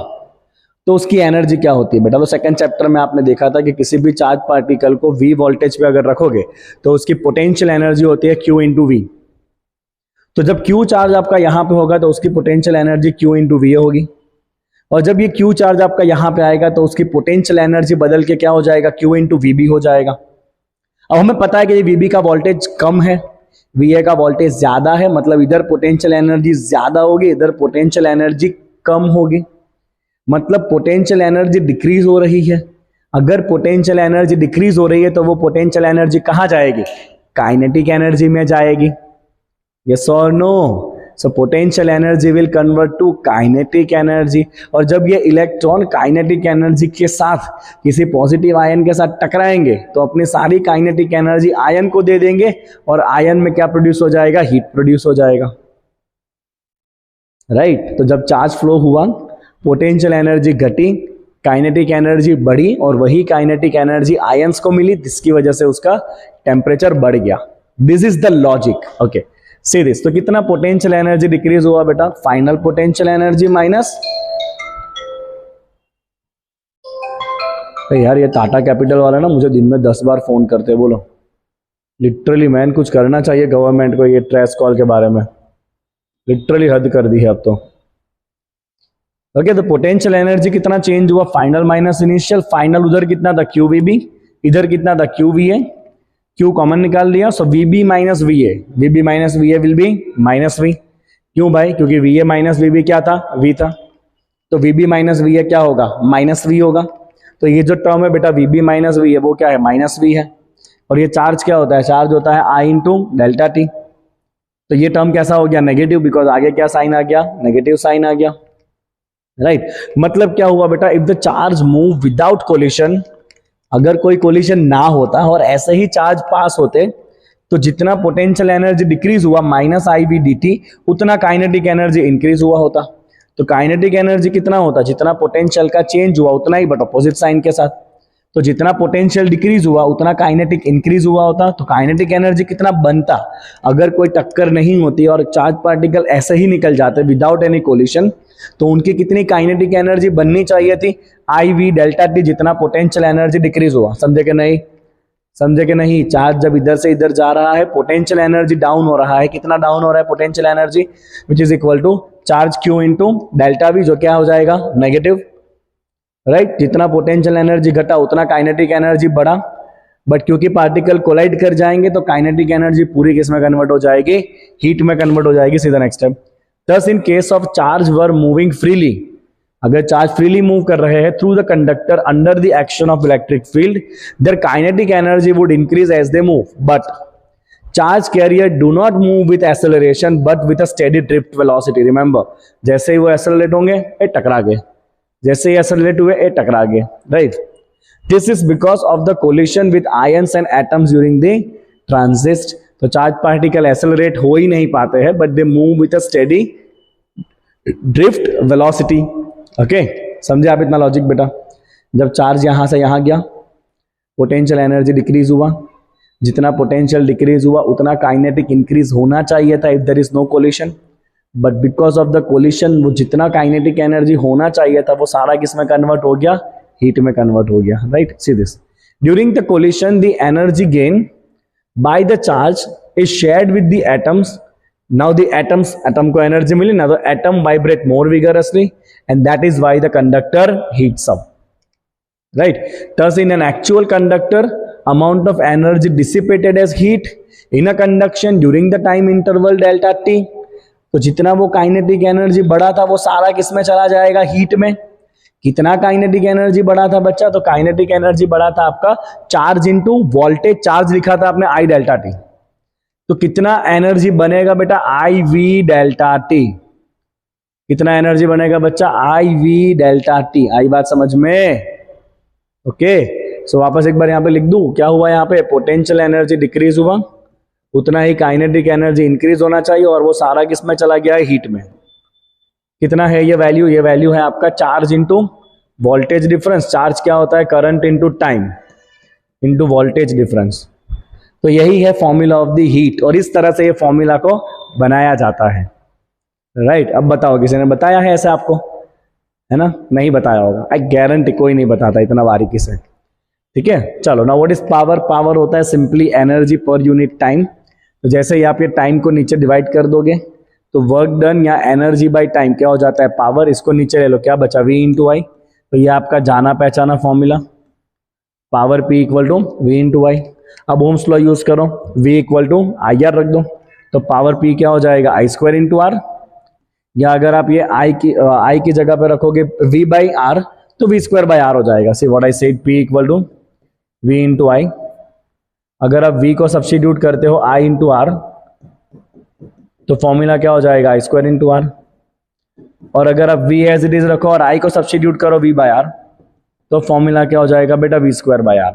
तो उसकी एनर्जी क्या होती है बेटा, तो सेकंड चैप्टर में आपने देखा था कि किसी भी चार्ज पार्टिकल को V वोल्टेज पे अगर रखोगे तो उसकी पोटेंशियल एनर्जी होती है Q इंटू V। तो जब Q चार्ज आपका यहां पे होगा तो उसकी potential energy Q into V होगी, और जब ये Q चार्ज आपका यहां पे आएगा तो उसकी पोटेंशियल एनर्जी बदल के क्या हो जाएगा, Q इंटू VB हो जाएगा। अब हमें पता है कि VB का वोल्टेज कम है, VA का वोल्टेज ज्यादा है, मतलब इधर पोटेंशियल एनर्जी ज्यादा होगी, इधर पोटेंशियल एनर्जी कम होगी, मतलब पोटेंशियल एनर्जी डिक्रीज हो रही है। अगर पोटेंशियल एनर्जी डिक्रीज हो रही है तो वो पोटेंशियल एनर्जी कहां जाएगी, काइनेटिक एनर्जी में जाएगी। Yes or no? So potential energy will convert to kinetic energy, और जब ये इलेक्ट्रॉन काइनेटिक एनर्जी के साथ किसी पॉजिटिव आयन के साथ टकराएंगे तो अपनी सारी काइनेटिक एनर्जी आयन को दे देंगे, और आयन में क्या प्रोड्यूस हो जाएगा, हीट प्रोड्यूस हो जाएगा, राइट। तो जब चार्ज फ्लो हुआ पोटेंशियल एनर्जी घटी, काइनेटिक एनर्जी बढ़ी और वही काइनेटिक एनर्जी आयंस को मिली, जिसकी वजह से उसका टेम्परेचर बढ़ गया। This is the logic. Okay, see this. तो कितना पोटेंशियल एनर्जी डिक्रीज हुआ बेटा? फाइनल पोटेंशियल एनर्जी माइनस, यार ये टाटा कैपिटल वाला ना मुझे दिन में 10 बार फोन करते हैं। बोलो, लिटरली मैन कुछ करना चाहिए गवर्नमेंट को ये ट्रेस कॉल के बारे में, लिटरली हद कर दी है अब तो। ओके, तो पोटेंशियल एनर्जी कितना चेंज हुआ? Final minus initial. फाइनल उधर कितना था? QVB, इधर कितना था? QVA। Q कॉमन निकाल लिया, सो VB minus VA, VB minus VA will be minus V। क्यों भाई? क्योंकि VA माइनस VB क्या था? V था। तो VB माइनस VA क्या होगा? माइनस V होगा। तो ये जो टर्म है बेटा VB माइनस V है, वो क्या है? माइनस V है। और ये चार्ज क्या होता है? चार्ज होता है I इंटू डेल्टा टी। तो ये टर्म कैसा हो गया? नेगेटिव, बिकॉज आगे क्या साइन आ गया? नेगेटिव साइन आ गया, राइट। मतलब क्या हुआ बेटा? If the charge move without collision, अगर कोई कोलिशन ना होता और ऐसे ही चार्ज पास होते, तो जितना पोटेंशियल एनर्जी डिक्रीज हुआ माइनस IV/dt, उतना काइनेटिक एनर्जी इंक्रीज हुआ होता। तो काइनेटिक एनर्जी कितना होता? जितना पोटेंशियल का चेंज हुआ उतना ही, बट अपोजिट साइन के साथ। तो जितना पोटेंशियल डिक्रीज हुआ उतना काइनेटिक इंक्रीज हुआ होता। तो काइनेटिक एनर्जी कितना बनता? अगर कोई टक्कर नहीं होती और चार्ज पार्टिकल ऐसे ही निकल जाते विदाउट एनी कोलिशन, तो उनकी कितनी काइनेटिक एनर्जी बननी चाहिए थी? IV डेल्टा टी, जितना पोटेंशियल एनर्जी डिक्रीज हुआ। समझे कि नहीं? समझे कि नहीं? चार्ज जब इधर से इधर जा रहा है, पोटेंशियल एनर्जी डाउन हो रहा है। कितना डाउन हो रहा है potential energy? Which is equal to charge Q into delta V, जो क्या हो जाएगा? Negative, right. जितना पोटेंशियल एनर्जी घटा उतना काइनेटिक एनर्जी बढ़ा, बट क्योंकि पार्टिकल कोलाइड कर जाएंगे तो काइनेटिक एनर्जी पूरी किस में कन्वर्ट हो जाएगी? हीट में कन्वर्ट हो जाएगी। सीधा next step. Thus in case of charge were moving freely, अगर चार्ज फ्रीली मूव कर रहे हैं through the conductor under the action of electric field, there kinetic energy would increase as they move, but charge carrier do not move with acceleration but with a steady drift velocity. Remember, जैसे ही वो accelerate होंगे ए टकरा गए, जैसे ही accelerate हुए ए टकरा गए, right. This is because of the collision with ions and atoms during the transit. तो चार्ज पार्टिकल एक्सेलरेट हो ही नहीं पाते हैं, but they move with a steady drift velocity. Okay, समझे आप इतना लॉजिक बेटा? जब चार्ज यहां से यहां गया, पोटेंशियल एनर्जी डिक्रीज हुआ, जितना पोटेंशियल डिक्रीज हुआ उतना काइनेटिक इंक्रीज होना चाहिए था if there is no collision, but because of the collision वो जितना काइनेटिक एनर्जी होना चाहिए था वो सारा किस में कन्वर्ट हो गया? हीट में कन्वर्ट हो गया, right. See this, during the collision the energy gain by the charge is shared with the atoms. Now the atom को energy मिली ना, तो atom vibrate more vigorously and that is why the conductor heats up, right? Thus in an actual conductor, amount of energy dissipated as heat in a conduction during the time interval delta t, तो जितना वो kinetic energy बढ़ा था वो सारा किस में चला जाएगा? हीट में। कितना काइनेटिक एनर्जी बढ़ा था बच्चा? तो काइनेटिक एनर्जी बढ़ा था आपका चार्ज इंटू वोल्टेज। चार्ज लिखा था आपने I डेल्टा टी, तो कितना एनर्जी बनेगा बेटा? IV delta T. कितना एनर्जी बनेगा बच्चा? IV delta T. आई बात समझ में? ओके, सो वापस एक बार यहां पे लिख दूं, क्या हुआ यहाँ पे? पोटेंशियल एनर्जी डिक्रीज हुआ, उतना ही काइनेटिक एनर्जी इंक्रीज होना चाहिए, और वो सारा किस में चला गया है? हीट में। कितना है ये वैल्यू? ये वैल्यू है आपका charge into voltage difference. Charge क्या होता है? Current into time into voltage difference. तो यही है फॉर्मूला ऑफ द हीट, और इस तरह से ये फॉर्मूला को बनाया जाता है, राइट। अब बताओ, किसी ने बताया है ऐसे आपको? है ना, नहीं बताया होगा, आई गारंटी कोई नहीं बताता इतना बारीकी से, ठीक है। चलो ना, व्हाट इज पावर? पावर होता है simply energy per unit time. तो जैसे ही आप ये टाइम को नीचे डिवाइड कर दोगे तो वर्क डन या एनर्जी बाय टाइम क्या हो जाता है? पावर। इसको नीचे ले लो, क्या बचा? V into I. तो ये आपका जाना पहचाना formula, power P equal to V into I. अब ओम्स लॉ यूज करो, V इक्वल टू IR रख दो, तो पावर P क्या हो जाएगा? I square into R। या अगर आप ये I की जगह पे रखोगे V बाई R, तो V स्क्वायर बाई R हो जाएगा। See what I said, P equal to V into I. अगर आप V को सब्स्टिट्यूट करते हो I इंटू R, तो फॉर्मूला क्या हो जाएगा? I square into R। और अगर आप V एज इट इज रखो और I को सब्स्टिट्यूट करो V बाय R, तो फॉर्मूला क्या हो जाएगा बेटा? V स्क्वायर बाय R,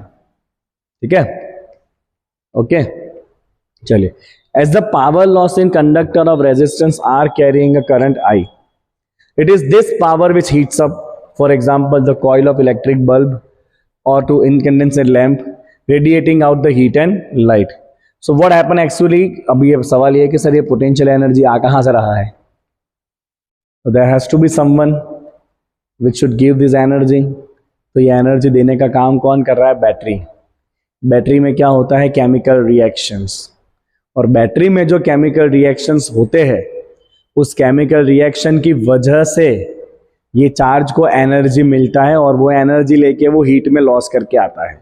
ठीक है। ओके, चलिए। As the power loss in conductor of resistance R carrying a current I, it is this power which heats up. for example the coil of electric bulb or to incandescent lamp radiating out the heat and light. So what happen actually, अब ये सवाल ये है कि sir ये potential energy आ कहाँ से रहा है? So there has to be someone which should give this energy. तो ये एनर्जी देने का काम कौन कर रहा है? बैटरी। बैटरी में क्या होता है? Chemical reactions. और बैटरी में जो केमिकल रिएक्शंस होते हैं उस केमिकल रिएक्शन की वजह से ये चार्ज को एनर्जी मिलता है और वो एनर्जी लेके वो हीट में लॉस करके आता है।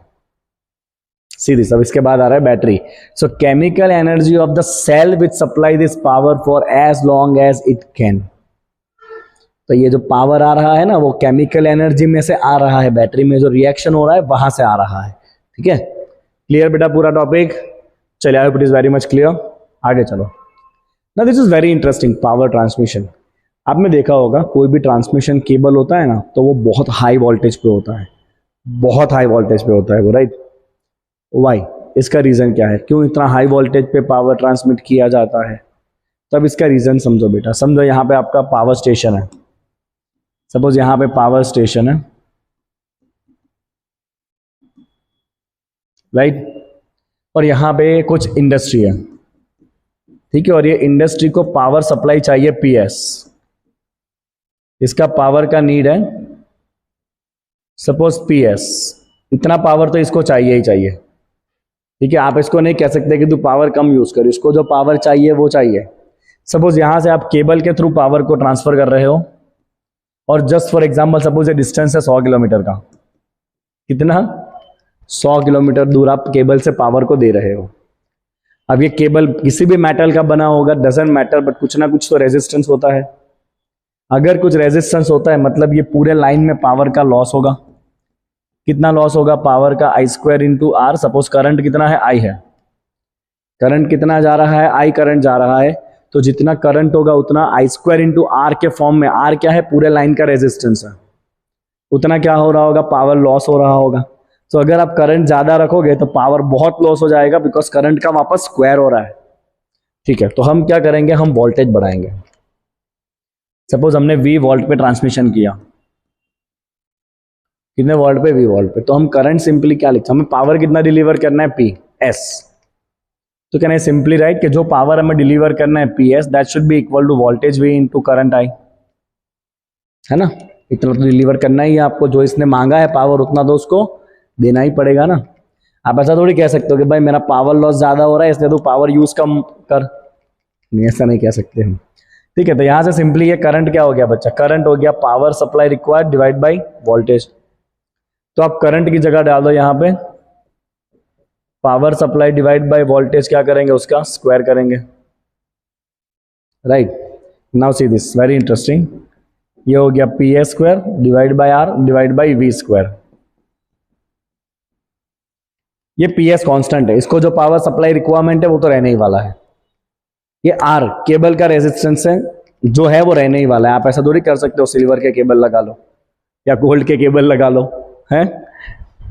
सीधी सब इसके बाद आ रहा है battery. So chemical energy of the cell which supply this power for as long as it can. तो ये जो पावर आ रहा है ना वो केमिकल एनर्जी में से आ रहा है, बैटरी में जो रिएक्शन हो रहा है वहां से आ रहा है। ठीक है, क्लियर बेटा पूरा टॉपिक? चलिए, I hope it is very much clear. आगे चलो। ना this is very interesting, power transmission. आपने देखा होगा कोई भी ट्रांसमिशन केबल होता है ना तो वो बहुत हाई वोल्टेज पे होता है, बहुत हाई वोल्टेज पे होता है वो, राइट? वाई? इसका रीजन क्या है? क्यों इतना हाई वोल्टेज पे पावर ट्रांसमिट किया जाता है? तब इसका रीजन समझो बेटा। समझो यहाँ पे आपका पावर स्टेशन है, सपोज यहाँ पे पावर स्टेशन है, राइट? और यहाँ पे कुछ इंडस्ट्री है, ठीक है? और ये इंडस्ट्री को पावर सप्लाई चाहिए पीएस, इसका पावर का नीड है सपोज पीएस, इतना पावर तो इसको चाहिए ही चाहिए। ठीक है, आप इसको नहीं कह सकते कि तू पावर कम यूज कर, इसको जो पावर चाहिए वो चाहिए। सपोज यहां से आप केबल के थ्रू पावर को ट्रांसफर कर रहे हो और जस्ट फॉर एग्जांपल सपोज ये डिस्टेंस है 100 किलोमीटर का। कितना? 100 किलोमीटर दूर आप केबल से पावर को दे रहे हो। अब ये केबल किसी भी मेटल का बना होगा, डजंट मैटर, बट कुछ ना कुछ तो रेजिस्टेंस होता है। अगर कुछ रेजिस्टेंस होता है मतलब ये पूरे लाइन में पावर का लॉस होगा। कितना लॉस होगा पावर का? I square into R. Suppose current कितना है? आई है। करंट कितना जा रहा है? आई करंट जा रहा है। तो जितना करंट होगा उतना आई स्क्वायर इंटू आर के फॉर्म में, आर क्या है? पूरे लाइन का रेजिस्टेंस है, उतना क्या हो रहा होगा? पावर लॉस हो रहा होगा। तो अगर आप करंट ज्यादा रखोगे तो पावर बहुत लॉस हो जाएगा, बिकॉज करंट का वापस स्क्वायर हो रहा है। ठीक है, तो हम क्या करेंगे? हम वोल्टेज बढ़ाएंगे। सपोज हमने V वोल्ट पे ट्रांसमिशन किया, कितने वोल्ट पे? V वोल्ट पे। तो हम करंट सिंपली क्या लिखते हैं? हमें पावर कितना डिलीवर करना है? P S। तो कहना है सिंपली राइट कि जो पावर हमें डिलीवर करना है PS, that should be equal to voltage V into current I, है ना? इतना तो डिलीवर करना ही है आपको, जो इसने मांगा है पावर उतना तो उसको देना ही पड़ेगा ना। आप ऐसा थोड़ी कह सकते हो कि भाई मेरा पावर लॉस ज्यादा हो रहा है इसलिए तो पावर यूज कम कर, नहीं, ऐसा नहीं कह सकते हम। ठीक है, तो यहां से सिंपली ये करंट क्या हो गया बच्चा? करंट हो गया power supply required divide by voltage. तो आप करंट की जगह डाल दो यहाँ पे power supply divide by voltage, क्या करेंगे? उसका स्क्वायर करेंगे, right? Now see this very interesting. ये हो गया P A square divide by R divide by V square. ये पीएस कांस्टेंट है, इसको जो पावर सप्लाई रिक्वायरमेंट है वो तो रहने ही वाला है। ये आर केबल का रेजिस्टेंस है जो है वो रहने ही वाला है। आप ऐसा थोड़ी कर सकते हो सिल्वर के केबल लगा लो या गोल्ड के केबल लगा लो, हैं?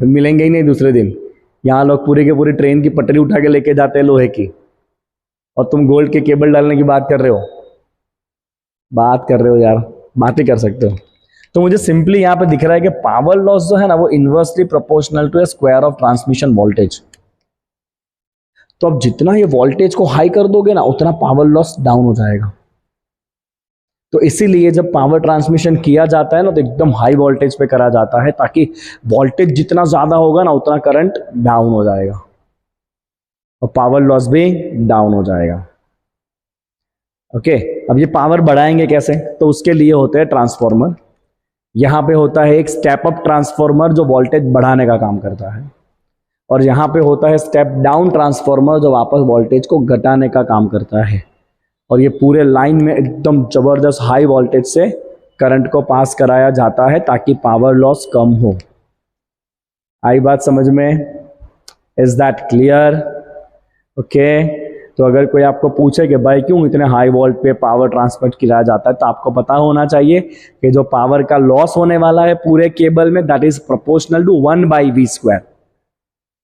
मिलेंगे ही नहीं दूसरे दिन। यहाँ लोग पूरी के पूरी ट्रेन की पटरी उठा के लेके जाते हैं लोहे की, और तुम गोल्ड के केबल डालने की बात कर रहे हो? बात कर रहे हो यार, बात ही कर सकते हो। तो मुझे सिंपली यहाँ पे दिख रहा है कि पावर लॉस जो है ना वो inversely proportional to a square of transmission voltage. तो अब जितना ये वोल्टेज को हाई कर दोगे ना उतना पावर लॉस डाउन हो जाएगा। तो इसीलिए जब पावर ट्रांसमिशन किया जाता है ना तो एकदम हाई वोल्टेज पे करा जाता है, ताकि वोल्टेज जितना ज्यादा होगा ना उतना करंट डाउन हो जाएगा और पावर लॉस भी डाउन हो जाएगा। ओके, अब ये पावर बढ़ाएंगे कैसे? तो उसके लिए होते हैं ट्रांसफॉर्मर। यहाँ पे होता है एक स्टेप अप ट्रांसफॉर्मर जो वोल्टेज बढ़ाने का काम करता है, और यहाँ पे होता है स्टेप डाउन ट्रांसफॉर्मर जो वापस वोल्टेज को घटाने का काम करता है। और ये पूरे लाइन में एकदम जबरदस्त हाई वोल्टेज से करंट को पास कराया जाता है ताकि पावर लॉस कम हो। आई बात समझ में? Is that clear? ओके, तो अगर कोई आपको पूछे कि भाई क्यों इतने हाई वोल्ट पे पावर ट्रांसमिट किया जाता है, तो आपको पता होना चाहिए कि जो पावर का लॉस होने वाला है पूरे केबल में that is proportional to 1/v square.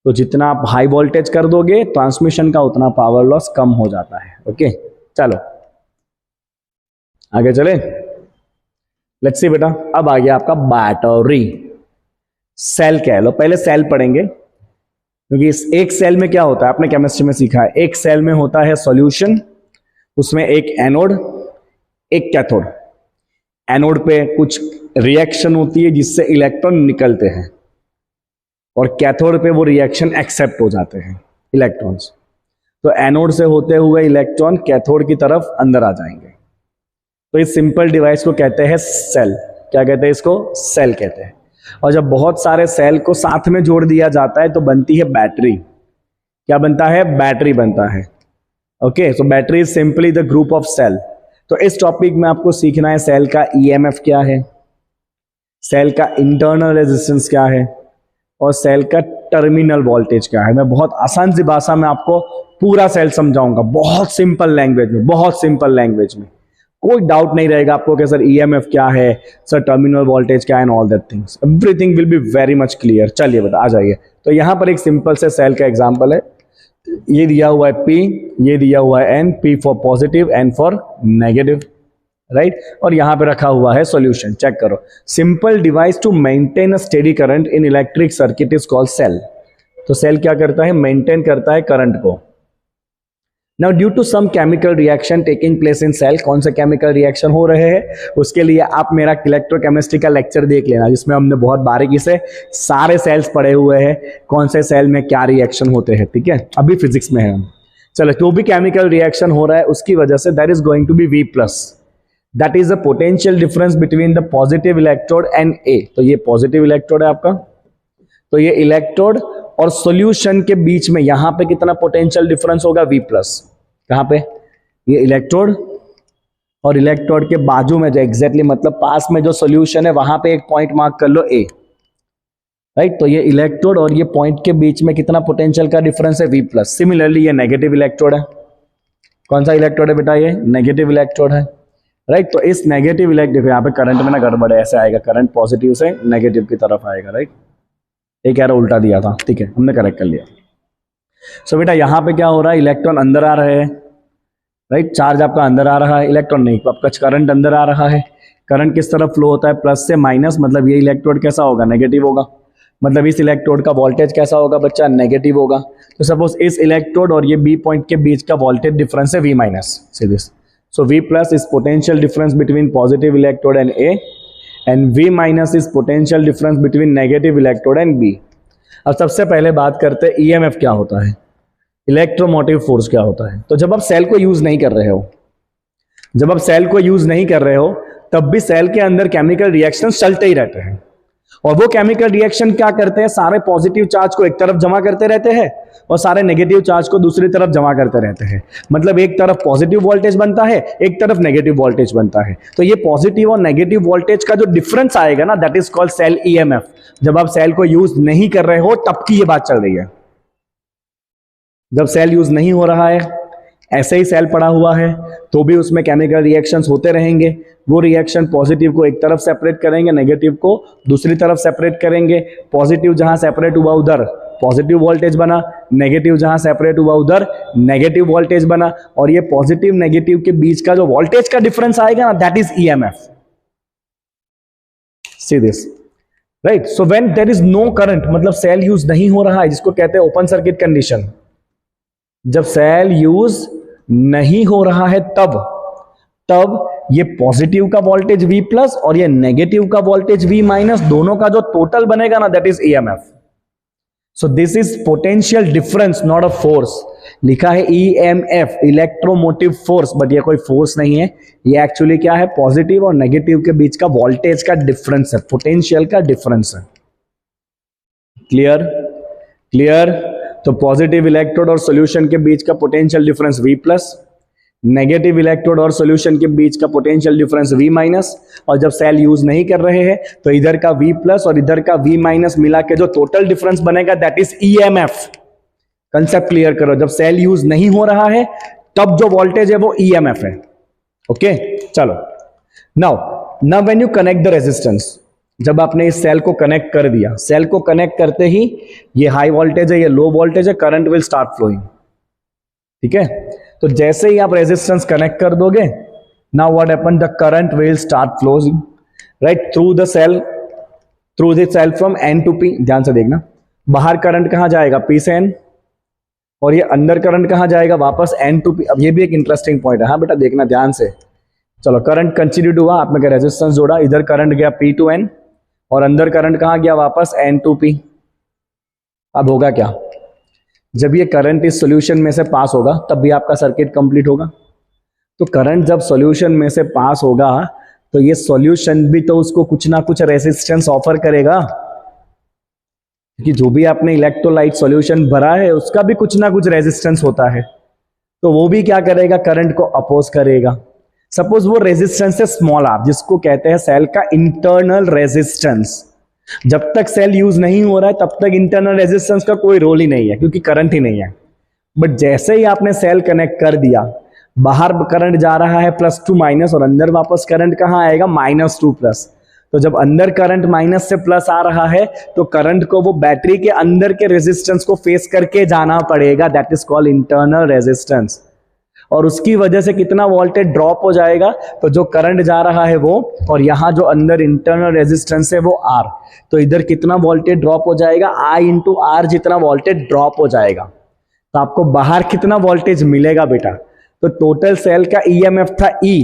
तो जितना आप हाई वोल्टेज कर दोगे ट्रांसमिशन का उतना पावर लॉस कम हो जाता है। ओके, चलो आगे चले। लेट्स सी बेटा, अब आ गया आपका बैटरी। सेल कह लो, पहले सेल पढ़ेंगे क्योंकि इस एक सेल में क्या होता है आपने केमिस्ट्री में सीखा है, एक सेल में होता है सॉल्यूशन, उसमें एक एनोड एक कैथोड। एनोड पे कुछ रिएक्शन होती है जिससे इलेक्ट्रॉन निकलते हैं और कैथोड पे वो रिएक्शन एक्सेप्ट हो जाते हैं इलेक्ट्रॉन्स। तो एनोड से होते हुए इलेक्ट्रॉन कैथोड की तरफ अंदर आ जाएंगे। तो इस सिंपल डिवाइस को कहते हैं सेल। क्या कहते हैं इसको? सेल कहते हैं। और जब बहुत सारे सेल को साथ में जोड़ दिया जाता है तो बनती है बैटरी। क्या बनता है? बैटरी बनता है। Okay, so battery is simply the group of cell. तो इस टॉपिक में आपको सीखना है सेल का ईएमएफ क्या है, सेल का इंटरनल रेजिस्टेंस क्या है और सेल का टर्मिनल वोल्टेज क्या है। मैं बहुत आसान सी भाषा में आपको पूरा सेल समझाऊंगा, बहुत सिंपल लैंग्वेज में, बहुत सिंपल लैंग्वेज में। कोई डाउट नहीं रहेगा आपको कि सर ईएमएफ क्या है, सर टर्मिनल वोल्टेज क्या है and all that things. Everything will be very much clear. चलिए बेटा आ जाइए। तो यहां पर एक सिंपल से सेल का एग्जांपल है। ये दिया हुआ है P, ये दिया हुआ है N, P for positive, N for negative, right. और यहां पे रखा हुआ है सॉल्यूशन। चेक करो, simple device to maintain a steady current in electric circuit is called cell. तो सेल क्या करता है? मेंटेन करता है करंट को। Now due to some chemical reaction taking place in cell, कौन से केमिकल रिएक्शन हो रहे हैं उसके लिए आप मेरा इलेक्ट्रोकेमिस्ट्री का लेक्चर देख लेना, जिसमें हमने बहुत बारीकी से सारे सेल्स पढ़े हुए हैं, कौन से सेल में क्या रिएक्शन होते हैं। ठीक है, अभी फिजिक्स में है हम। चलो, जो भी केमिकल रिएक्शन हो रहा है उसकी वजह से that is going to be V plus. That is the potential difference between the positive electrode and A। तो ये पॉजिटिव इलेक्ट्रोड है आपका, तो ये इलेक्ट्रोड और सॉल्यूशन के बीच में यहां पे कितना पोटेंशियल डिफरेंस होगा? V plus. कहां पे? ये इलेक्ट्रोड और इलेक्ट्रोड के बाजू में जो एग्जैक्टली मतलब पास में जो सॉल्यूशन है वहां पे एक पॉइंट मार्क कर लो A, राइट। तो ये इलेक्ट्रोड और ये पॉइंट के बीच में कितना पोटेंशियल का डिफरेंस है? V plus. सिमिलरली ये नेगेटिव इलेक्ट्रोड है। कौन सा इलेक्ट्रोड है बेटा? ये नेगेटिव इलेक्ट्रोड है, राइट। तो इस नेगेटिव इलेक्ट्रोड, यहाँ पे करंट में ना गड़बड़ है, ऐसे आएगा, करंट पॉजिटिव से नेगेटिव की तरफ आएगा, राइट। एक एरो उल्टा दिया था, ठीक है, हमने करेक्ट कर लिया। सो बेटा यहाँ पे क्या हो रहा है? इलेक्ट्रॉन अंदर आ रहे हैं, राइट। चार्ज आपका अंदर आ रहा है, इलेक्ट्रॉन नहीं, आपका करंट अंदर आ रहा है। करंट किस तरफ फ्लो होता है? प्लस से माइनस। मतलब ये इलेक्ट्रोड कैसा होगा? नेगेटिव होगा। मतलब इस इलेक्ट्रोड का वोल्टेज कैसा होगा बच्चा? नेगेटिव होगा। तो सपोज इस इलेक्ट्रोड और ये बी पॉइंट के बीच का वोल्टेज डिफरेंस है V minus, see this. So V plus is potential difference between positive electrode and A, and V minus is potential difference between negative electrode and B. अब सबसे पहले बात करते हैं EMF क्या होता है, इलेक्ट्रोमोटिव फोर्स क्या होता है। तो जब आप सेल को यूज नहीं कर रहे हो, जब आप सेल को यूज नहीं कर रहे हो तब भी सेल के अंदर केमिकल रिएक्शन चलते ही रहते हैं। और वो केमिकल रिएक्शन क्या करते हैं? सारे पॉजिटिव चार्ज को एक तरफ जमा करते रहते हैं और सारे नेगेटिव चार्ज को दूसरी तरफ जमा करते रहते हैं। मतलब एक तरफ पॉजिटिव वोल्टेज बनता है, एक तरफ नेगेटिव वोल्टेज बनता है। तो ये पॉजिटिव और नेगेटिव वोल्टेज का जो डिफरेंस आएगा ना, that is called cell EMF. जब आप सेल को यूज नहीं कर रहे हो तब की ये बात चल रही है। जब सेल यूज नहीं हो रहा है, ऐसे ही सेल पड़ा हुआ है, तो भी उसमें केमिकल रिएक्शंस होते रहेंगे। वो रिएक्शन पॉजिटिव को एक तरफ सेपरेट करेंगे, नेगेटिव को दूसरी तरफ सेपरेट करेंगे। पॉजिटिव जहां सेपरेट हुआ उधर पॉजिटिव वोल्टेज बना, नेगेटिव जहां सेपरेट हुआ उधर नेगेटिव वोल्टेज बना। और ये पॉजिटिव नेगेटिव के बीच का जो वोल्टेज का डिफरेंस आएगा ना, that is EMF. See this, right. So when there is no current, मतलब सेल यूज नहीं हो रहा है, जिसको कहते हैं ओपन सर्किट कंडीशन। जब सेल यूज नहीं हो रहा है तब ये पॉजिटिव का वोल्टेज V प्लस और ये नेगेटिव का वोल्टेज V माइनस, दोनों का जो टोटल बनेगा ना, that is EMF। So this is potential difference, not a force. लिखा है EMF, इलेक्ट्रोमोटिव फोर्स, बट ये कोई फोर्स नहीं है। ये एक्चुअली क्या है? पॉजिटिव और नेगेटिव के बीच का वोल्टेज का डिफरेंस है, पोटेंशियल का डिफरेंस है। क्लियर? क्लियर? तो पॉजिटिव इलेक्ट्रोड और सॉल्यूशन के बीच का potential difference V plus, negative electrode और सॉल्यूशन के बीच का पोटेंशियल डिफरेंस V माइनस। और जब सेल यूज नहीं कर रहे हैं तो इधर का V प्लस और इधर का V माइनस मिला के जो टोटल डिफरेंस बनेगा, that is EMF। Concept clear करो, जब सेल यूज नहीं हो रहा है तब जो वोल्टेज है वो EMF है। ओके, चलो। Now when you connect the resistance, जब आपने इस सेल को कनेक्ट कर दिया, सेल को कनेक्ट करते ही ये हाई वोल्टेज है, ये लो वोल्टेज है, करंट विल स्टार्ट फ्लोइंग। ठीक है, तो जैसे ही आप रेजिस्टेंस कनेक्ट कर दोगे, now what happen, the current will start flowing, right, through the cell from N to P. ध्यान से देखना, बाहर करंट कहां जाएगा, पी से एन, और ये अंदर करंट कहां जाएगा, वापस एन टू पी। अब ये भी एक इंटरेस्टिंग पॉइंट है, हाँ बेटा देखना ध्यान से। चलो, करंट कंटिन्यूड हुआ, आपने क्या रेजिस्टेंस जोड़ा, इधर करंट गया पी टू एन, और अंदर करंट कहां गया, वापस एन टू पी। अब होगा क्या, जब ये करंट इस सॉल्यूशन में से पास होगा तब भी आपका सर्किट कंप्लीट होगा। तो करंट जब सॉल्यूशन में से पास होगा तो ये सॉल्यूशन भी तो उसको कुछ ना कुछ रेजिस्टेंस ऑफर करेगा, क्योंकि जो भी आपने इलेक्ट्रोलाइट सॉल्यूशन भरा है उसका भी कुछ ना कुछ रेजिस्टेंस होता है, तो वो भी क्या करेगा, करंट को अपोज करेगा। सपोज वो रेजिस्टेंस है स्मॉल आर, जिसको कहते हैं सेल का इंटरनल रेजिस्टेंस। जब तक सेल यूज नहीं हो रहा है तब तक इंटरनल रेजिस्टेंस का कोई रोल ही नहीं है, क्योंकि करंट ही नहीं है। बट जैसे ही आपने सेल कनेक्ट कर दिया, बाहर करंट जा रहा है +2 माइनस, और अंदर वापस करंट कहां आएगा, -2 प्लस। तो जब अंदर करंट माइनस से प्लस आ रहा है तो करंट को वो बैटरी के अंदर के रेजिस्टेंस को फेस करके जाना पड़ेगा, that is called internal resistance. और उसकी वजह से कितना वोल्टेज ड्रॉप हो जाएगा, तो जो करंट जा रहा है वो, और यहां जो अंदर इंटरनल रेजिस्टेंस है वो आर, तो इधर कितना वोल्टेज ड्रॉप हो जाएगा, आई इंटू आर जितना वोल्टेज ड्रॉप हो जाएगा। तो आपको बाहर कितना वोल्टेज मिलेगा बेटा, तो टोटल सेल का ईएमएफ था ई,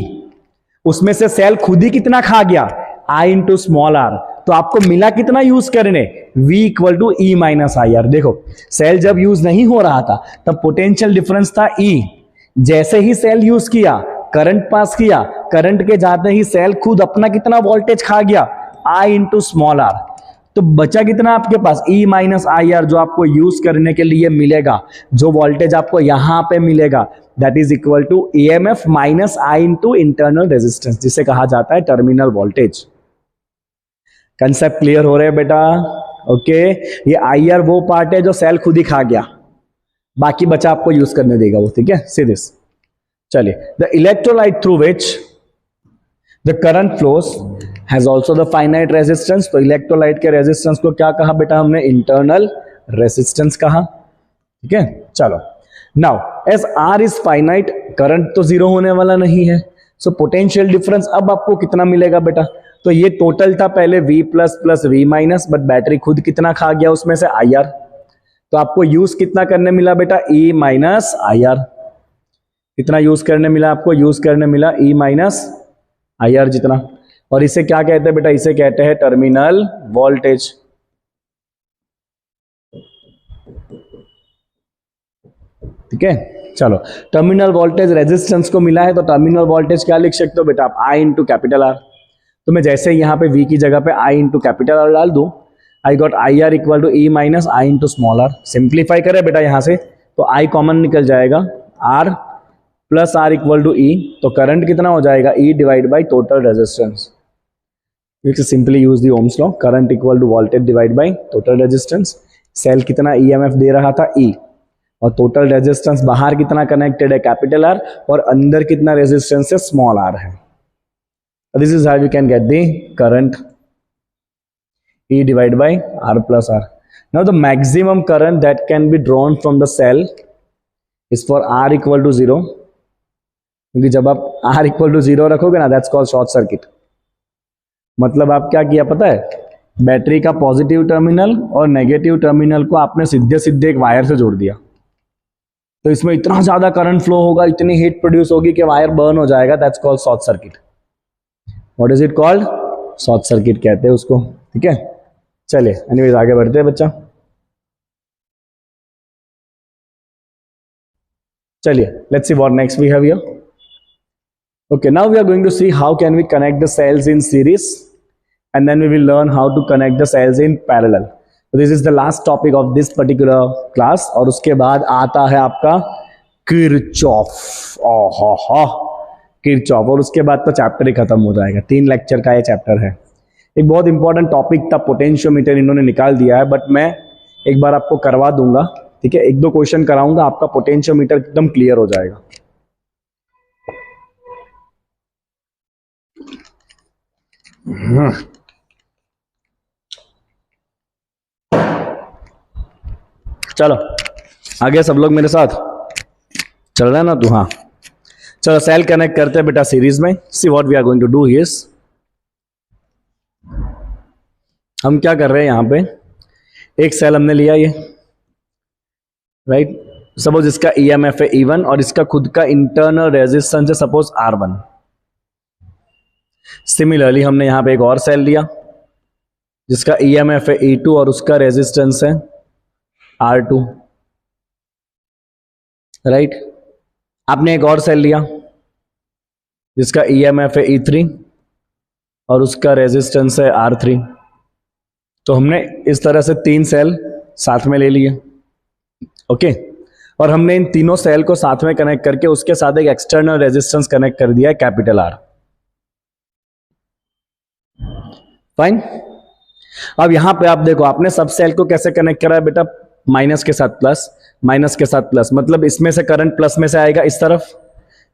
उसमें से सेल खुद ही कितना खा गया, आई इंटू स्मॉल आर। तो आपको मिला कितना यूज करने, V equal to E minus I R. देखो, सेल जब यूज नहीं हो रहा था तब पोटेंशियल डिफरेंस था E, जैसे ही सेल यूज किया, करंट पास किया, करंट के जाते ही सेल खुद अपना कितना वोल्टेज खा गया, I इंटू स्मॉल आर। तो बचा कितना आपके पास, E माइनस आई आर, जो आपको यूज करने के लिए मिलेगा, जो वोल्टेज आपको यहां पे मिलेगा, that is equal to EMF minus I into internal resistance, जिसे कहा जाता है टर्मिनल वोल्टेज। कंसेप्ट क्लियर हो रहे हैं बेटा? ओके, ये आई आर वो पार्ट है जो सेल खुद ही खा गया, बाकी बचा आपको यूज करने देगा वो, ठीक है, सी दिस। चलिए, the electrolyte through which the current flows has also the finite resistance. तो इलेक्ट्रोलाइट के रेजिस्टेंस को क्या कहा बेटा हमने, इंटरनल रेजिस्टेंस कहा, ठीक है। चलो, now as R is finite, current तो जीरो होने वाला नहीं है, सो पोटेंशियल डिफरेंस अब आपको कितना मिलेगा बेटा, तो ये टोटल था पहले V plus plus V minus, but battery खुद कितना खा गया उसमें से, IR। तो आपको यूज कितना करने मिला बेटा, E माइनस IR। कितना यूज करने मिला आपको, यूज करने मिला E माइनस IR जितना। और इसे क्या कहते हैं बेटा, इसे कहते हैं टर्मिनल वोल्टेज। ठीक है, चलो, टर्मिनल वोल्टेज रेजिस्टेंस को मिला है, तो टर्मिनल वोल्टेज क्या लिख सकते हो बेटा आप, I इंटू कैपिटल R। तो मैं जैसे यहां पे V की जगह पे I इंटू कैपिटल R डाल दूं, I got IR equal to E minus I into small R. Simplify करें बेटा यहां से, तो I कॉमन निकल जाएगा, R plus R equal to E, तो करंट कितना हो जाएगा, E divide by total resistance. Simply use the Ohm's law, current equal to voltage divide by total resistance. Cell कितना EMF दे रहा था, E, और टोटल रेजिस्टेंस बाहर कितना कनेक्टेड है, कैपिटल R, और अंदर कितना रेजिस्टेंस है, स्मॉल r है। This is how you can get the current, E divided by R plus R. Now the maximum current that can be drawn from the cell is for R equal to 0, क्योंकि जब आप R equal to 0 रखोगे ना, that's called short circuit। मतलब आप क्या किया पता है, बैटरी का पॉजिटिव टर्मिनल और नेगेटिव टर्मिनल को आपने सीधे सीधे एक वायर से जोड़ दिया, तो इसमें इतना ज्यादा करंट फ्लो होगा, इतनी हीट प्रोड्यूस होगी कि वायर बर्न हो जाएगा, that's called short circuit. What is it called, short circuit कहते हैं उसको, ठीक है। चलिए, एनीवेज आगे बढ़ते हैं बच्चा। चलिए, let's see what next we have here. Okay, now we are going to see how can we connect the cells in series, and then we will learn how to connect the cells in parallel. This is the last topic of this particular class, और उसके बाद आता है आपका Kirchhoff. ओहो, Kirchhoff, और उसके बाद तो चैप्टर ही खत्म हो जाएगा। 3 लेक्चर का ये चैप्टर है। एक बहुत इंपॉर्टेंट टॉपिक था, पोटेंशियोमीटर इन्होंने निकाल दिया है, बट मैं एक बार आपको करवा दूंगा, ठीक है। 1-2 क्वेश्चन कराऊंगा, आपका पोटेंशियोमीटर एकदम क्लियर हो जाएगा। चलो आगे सब लोग मेरे साथ चल रहा है ना, तू? हाँ, चलो सेल कनेक्ट करते हैं बेटा सीरीज में। See what we are going to do here, हम क्या कर रहे हैं यहाँ पे, एक सेल हमने लिया ये, राइट। सपोज इसका ईएमएफ है E1 और इसका खुद का इंटरनल रेजिस्टेंस है सपोज R1। सिमिलरली हमने यहाँ पे एक और सेल लिया जिसका ईएमएफ है E2 और उसका रेजिस्टेंस है R2, राइट। आपने एक और सेल लिया जिसका ईएमएफ है E3 और उसका रेजिस्टेंस है R3। तो हमने इस तरह से 3 सेल साथ में ले लिए, ओके। और हमने इन तीनों सेल को साथ में कनेक्ट करके उसके साथ एक एक्सटर्नल रेजिस्टेंस कनेक्ट कर दिया है कैपिटल R, फाइन। अब यहां पे आप देखो, आपने सब सेल को कैसे कनेक्ट करा है बेटा, माइनस के साथ प्लस, माइनस के साथ प्लस, मतलब इसमें से करंट प्लस में से आएगा इस तरफ,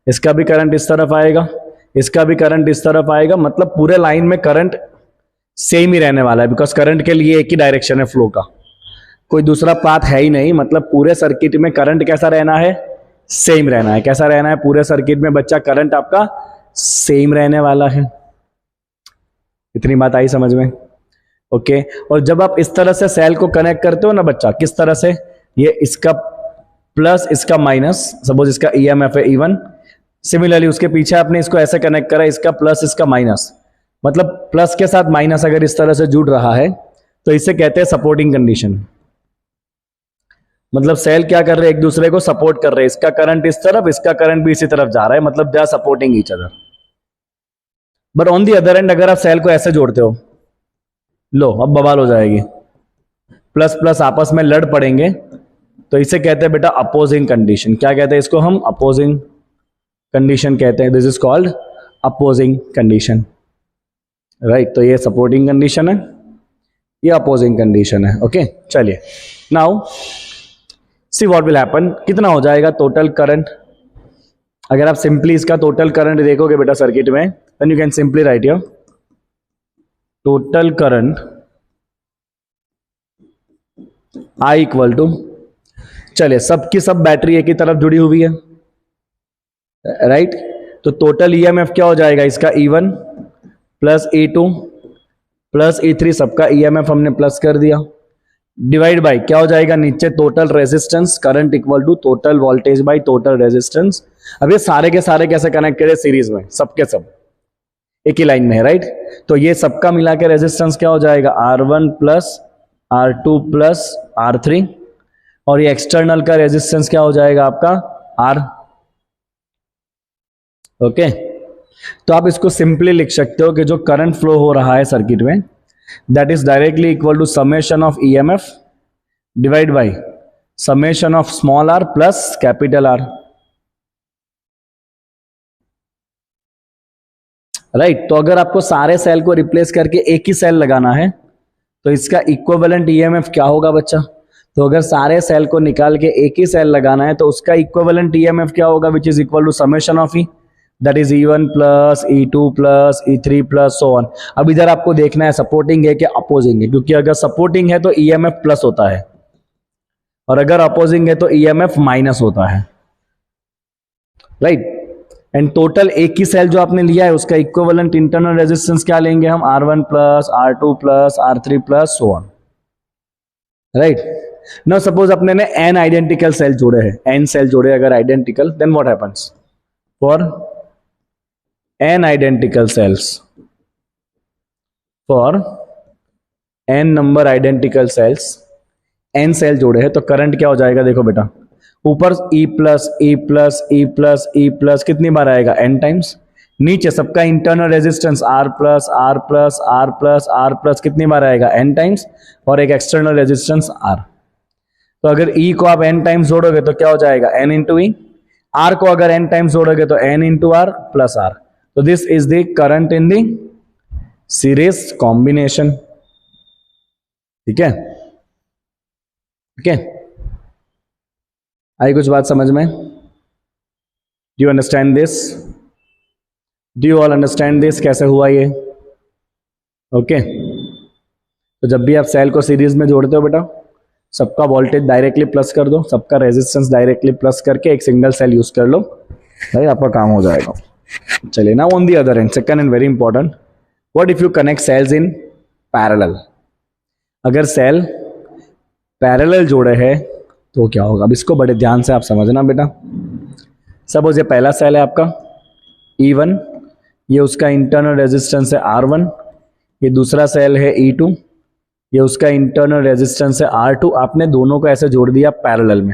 इसका भी करंट इस तरफ आएगा, इसका भी करंट इस तरफ आएगा, मतलब पूरे लाइन में करंट सेम ही रहने वाला है, बिकॉज करंट के लिए एक ही डायरेक्शन है फ्लो का, कोई दूसरा पाथ है ही नहीं। मतलब पूरे सर्किट में करंट कैसा रहना है, सेम रहना है। कैसा रहना है पूरे सर्किट में बच्चा, करंट आपका सेम रहने वाला है। इतनी बात आई समझ में, ओके। और जब आप इस तरह से सेल को कनेक्ट करते हो ना बच्चा, किस तरह से, ये इसका प्लस इसका माइनस, सपोज इसका ईएमएफ है E1, सिमिलरली उसके पीछे आपने इसको ऐसे कनेक्ट करा, इसका प्लस इसका माइनस, मतलब प्लस के साथ माइनस अगर इस तरह से जुड़ रहा है तो इसे कहते हैं सपोर्टिंग कंडीशन। मतलब सेल क्या कर रहे हैं, एक दूसरे को सपोर्ट कर रहे हैं, इसका करंट इस तरफ, इसका करंट भी इसी तरफ जा रहा है, मतलब they are supporting each other. But on the other end अगर आप सेल को ऐसे जोड़ते हो, लो अब बवाल हो जाएगी, प्लस प्लस आपस में लड़ पड़ेंगे, तो इसे कहते हैं बेटा अपोजिंग कंडीशन। क्या कहते हैं इसको हम, अपोजिंग कंडीशन कहते हैं। This is called opposing condition, right. तो ये सपोर्टिंग कंडीशन है, ये अपोजिंग कंडीशन है, ओके। चलिए now see what will happen, कितना हो जाएगा टोटल करंट। अगर आप सिंपली इसका टोटल करंट देखोगे बेटा सर्किट में, then you can simply write here total current I equal to, चलिए सबकी सब बैटरी एक ही तरफ जुड़ी हुई है, राइट। तो टोटल ईएमएफ क्या हो जाएगा इसका, E1 plus E2 plus E3, सबका ईएमएफ हमने प्लस कर दिया, डिवाइड बाय क्या हो जाएगा नीचे, total resistance current equal to total voltage by total resistance. अब ये सारे के सारे कैसे कनेक्ट करे, सीरीज में, सबके सब एक ही लाइन में है, राइट। तो ये सबका मिला के रेजिस्टेंस क्या हो जाएगा, R1 plus R2 plus R3, और ये एक्सटर्नल का रेजिस्टेंस क्या हो जाएगा आपका R, ओके। तो आप इसको सिंपली लिख सकते हो कि जो करंट फ्लो हो रहा है सर्किट में, that is directly equal to summation of EMF divide by summation of small r plus capital R, right. तो अगर आपको सारे सेल को रिप्लेस करके एक ही सेल लगाना है तो इसका इक्विवेलेंट ईएमएफ क्या होगा बच्चा। तो अगर सारे सेल को निकाल के एक ही सेल लगाना है तो उसका इक्विवेलेंट ईएमएफ क्या होगा, which is equal to summation of E, that is E1 plus E2 plus E3 plus so on. अब इधर आपको देखना है सपोर्टिंग है कि अपोजिंग है, क्योंकि अगर सपोर्टिंग है तो ईएमएफ प्लस होता है और अगर अपोजिंग है तो ईएमएफ माइनस होता है, राइट। एंड टोटल एक ही सेल जो आपने लिया है उसका इक्विवेलेंट इंटरनल रेजिस्टेंस क्या लेंगे हम, R1 plus R2 plus R3 plus so on, right. Now suppose अपने ने n आइडेंटिकल सेल जोड़े हैं, n सेल जोड़े अगर identical, then what happens, for n identical cells, for n number identical cells, n cell जोड़े हैं तो current क्या हो जाएगा, देखो बेटा ऊपर E plus E plus E plus E plus कितनी बार आएगा, n टाइम्स, नीचे सबका internal resistance R plus R plus R plus R plus कितनी बार आएगा, n टाइम्स, और एक एक्सटर्नल रेजिस्टेंस R। तो अगर E को आप n टाइम्स जोड़ोगे तो क्या हो जाएगा, n इंटू ई, R को अगर n टाइम्स जोड़ोगे तो n into R plus R। So this is the current in the series combination, ठीक है, ठीक है। आई कुछ बात समझ में, do you understand this, do you all understand this, कैसे हुआ ये, ओके। तो जब भी आप सेल को सीरीज में जोड़ते हो बेटा, सबका वोल्टेज डायरेक्टली प्लस कर दो, सबका रेजिस्टेंस डायरेक्टली प्लस करके एक सिंगल सेल यूज कर लो, भाई आपका काम हो जाएगा। चलिए ना on the other end, second and very important, what if you connect cells in parallel, अगर सेल पैरेलल जोड़े हैं तो क्या होगा? अब इसको बड़े ध्यान से आप समझना बेटा। सपोज ये पहला सेल है आपका E1, ये उसका इंटरनल रेजिस्टेंस है R1। ये दूसरा सेल है E2, ये उसका इंटरनल रेजिस्टेंस है R2। आपने दोनों को ऐसे जोड़ दिया पैरेलल में,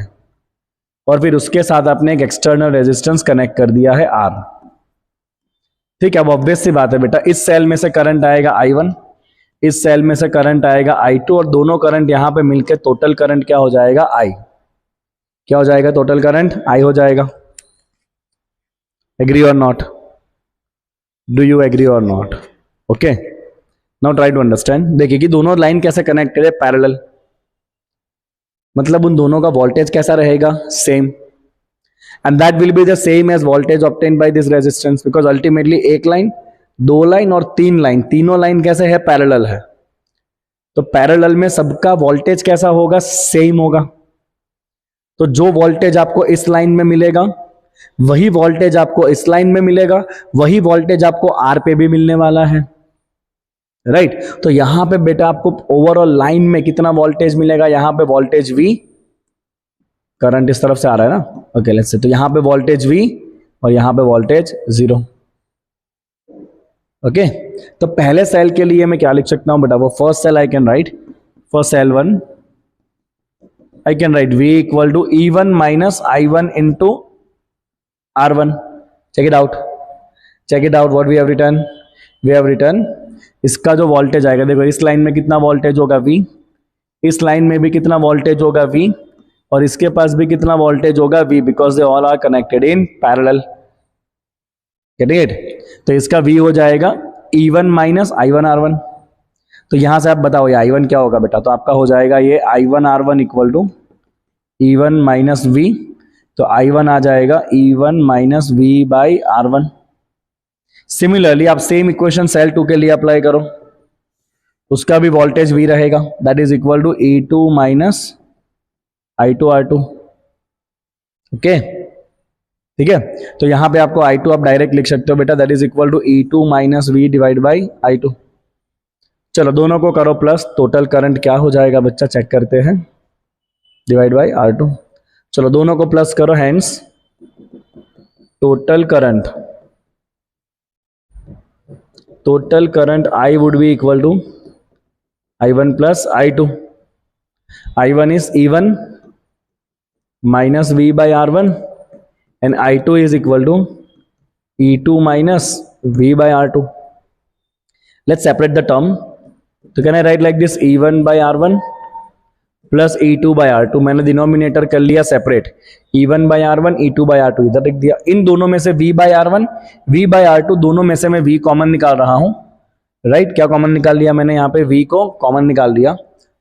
और फिर उसके साथ आपने एक एक्सटर्नल रेजिस्टेंस कनेक्ट कर दिया है R। ठीक है, अब ऑब्वियस सी बात है बेटा, इस सेल में से करंट आएगा I1, इस सेल में से करंट आएगा I2, और दोनों करंट यहां पे मिलकर टोटल करंट क्या हो जाएगा? I। क्या हो जाएगा? टोटल करंट I हो जाएगा। Agree or not? Do you agree or not? Okay, now try to understand. देखिए कि दोनों लाइन कैसे कनेक्टेड है? पैरेलल, मतलब उन दोनों का वोल्टेज कैसा रहेगा? Same, and that will be the same as voltage obtained by this resistance, because ultimately एक लाइन, दो लाइन और तीन लाइन, तीनों लाइन कैसे है? पैरेलल है। तो पैरेलल में सबका वोल्टेज कैसा होगा? सेम होगा। तो जो वोल्टेज आपको इस लाइन में मिलेगा वही वोल्टेज आपको इस लाइन में मिलेगा, वही वोल्टेज आपको आर पे भी मिलने वाला है, राइट। तो यहां पे बेटा आपको ओवरऑल लाइन में कितना वोल्टेज मिलेगा? यहां पे वोल्टेज V, करंट इस तरफ से आ रहा है ना, ओके लेट्स से, तो यहां पे वोल्टेज V और यहां पे वोल्टेज 0। ओके, तो पहले सेल के लिए मैं क्या लिख सकता हूं बेटा? वो first cell I can write, first cell 1 I can write V equal to E1 minus I1 into R1। Check it out, check it out, what we have return? We have return इसका जो voltage आएगा, देखो इस line में कितना voltage होगा V, इस line में भी कितना वोल्टेज होगा V, और इसके पास भी कितना वोल्टेज होगा V, because they all are connected in parallel. Getting it? तो इसका V हो जाएगा E1 माइनस I1 R1। तो यहां से आप बताओ ये I1 क्या होगा बेटा? तो आपका हो जाएगा ये I1 R1 equal to E1 minus V, तो I1 आ जाएगा E1 minus V by R1। Similarly आप सेम इक्वेशन सेल 2 के लिए अप्लाई करो, उसका भी वोल्टेज V रहेगा, that is equal to E2 minus I2 R2। Okay, ठीक है, तो यहां पे आपको I2 आप डायरेक्ट लिख सकते हो बेटा, that is equal to E2 minus V divide by I2। चलो दोनों को करो प्लस, टोटल करंट क्या हो जाएगा बच्चा? चेक करते हैं, डिवाइड बाई R2। चलो दोनों को प्लस करो, hence total current I would be equal to I1 plus I2। I1 is E1 minus V by R1 and I2 is equal to E2 minus V by R2. Let's separate the term. So can I write like this? E1 by R1 plus E2 by R2। मैंने denominator कर लिया separate, E1 by R1, E2 by R2 इधर लिख दिया। इन दोनों में से V by R1, V by R2 दोनों में से मैं V कॉमन निकाल रहा हूं, राइट। क्या कॉमन निकाल लिया मैंने? यहाँ पे V को कॉमन निकाल दिया,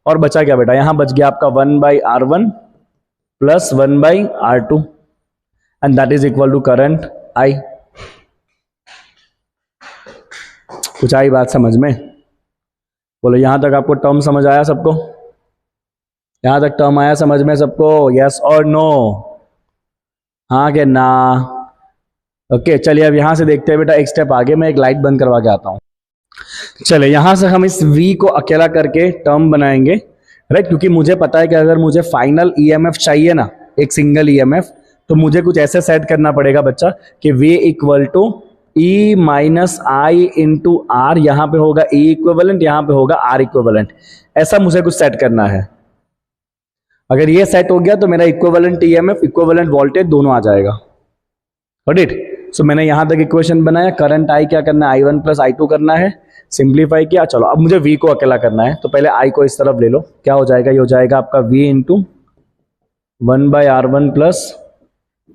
और बचा क्या बेटा? यहां बच गया आपका 1 by R1 plus 1 by R2 and that is equal to current I। कुछ आई बात समझ में? बोलो यहां तक आपको टर्म समझ आया सबको? यहां तक टर्म आया समझ में सबको? Yes or no? हाँ के ना? ओके, चलिए अब यहां से देखते हैं बेटा, एक स्टेप आगे, मैं एक लाइट बंद करवा के आता हूं। चले यहां से हम इस V को अकेला करके टर्म बनाएंगे, राइट, क्योंकि मुझे पता है कि अगर मुझे फाइनल EMF चाहिए ना, एक सिंगल EMF, तो मुझे कुछ ऐसे सेट करना पड़ेगा बच्चा कि V equal to E minus I into R, यहां पे होगा E इक्विवेलेंट, यहां पे होगा R इक्विवेलेंट, ऐसा मुझे कुछ सेट करना है। अगर ये सेट हो गया तो मेरा इक्विवेलेंट EMF, इक्विवेलेंट वोल्टेज दोनों आ जाएगा। Got it? सो मैंने यहां तक इक्वेशन बनाया, करंट I क्या करना है? I1 प्लस I2 करना है, सिंप्लीफाई किया। चलो अब मुझे V को अकेला करना है, तो पहले I को इस तरफ ले लो, क्या हो जाएगा? ये हो जाएगा आपका V into 1 by R1 plus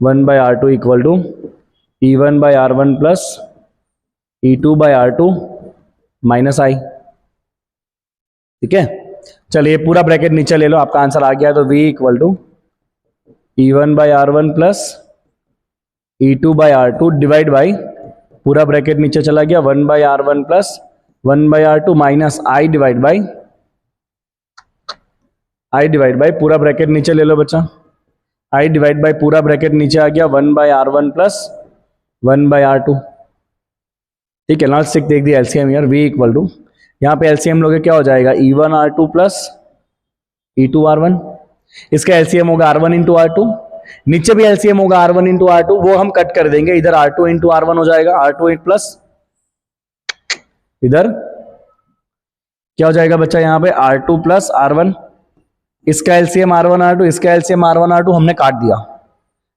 1 by R2 equal to E1 by R1 plus E2 by R2 minus I। ठीक है, चलिए पूरा ब्रैकेट नीचे ले लो, आपका आंसर आ गया। तो V equal to E1 by R1 plus E2 by R2 divide by, पूरा ब्रैकेट नीचे चला गया, 1 by R1 plus 1 by R2 minus I divide by पूरा ब्रैकेट नीचे ले लो बच्चा, I डिवाइड बाई पूरा ब्रैकेट नीचे आ गया, 1 by R1 plus 1 by R2। ठीक है, लास्ट सिक देख दिया एलसीएम यार। V इक्वल टू, यहाँ पे एलसीएम लोगे क्या हो जाएगा, E1R2 प्लस E2R1। इसका एलसीएम होगा R1 इंटू R2। नीचे भी एलसीएम होगा R1 इंटू R2, वो हम कट कर देंगे, इधर R2 इंटू R1 हो जाएगा, R2 प्लस इधर क्या हो जाएगा बच्चा, यहाँ पे R2 प्लस R1। इसका एलसीएम R1 R2, इसका एलसीएम R1 R2 हमने काट दिया।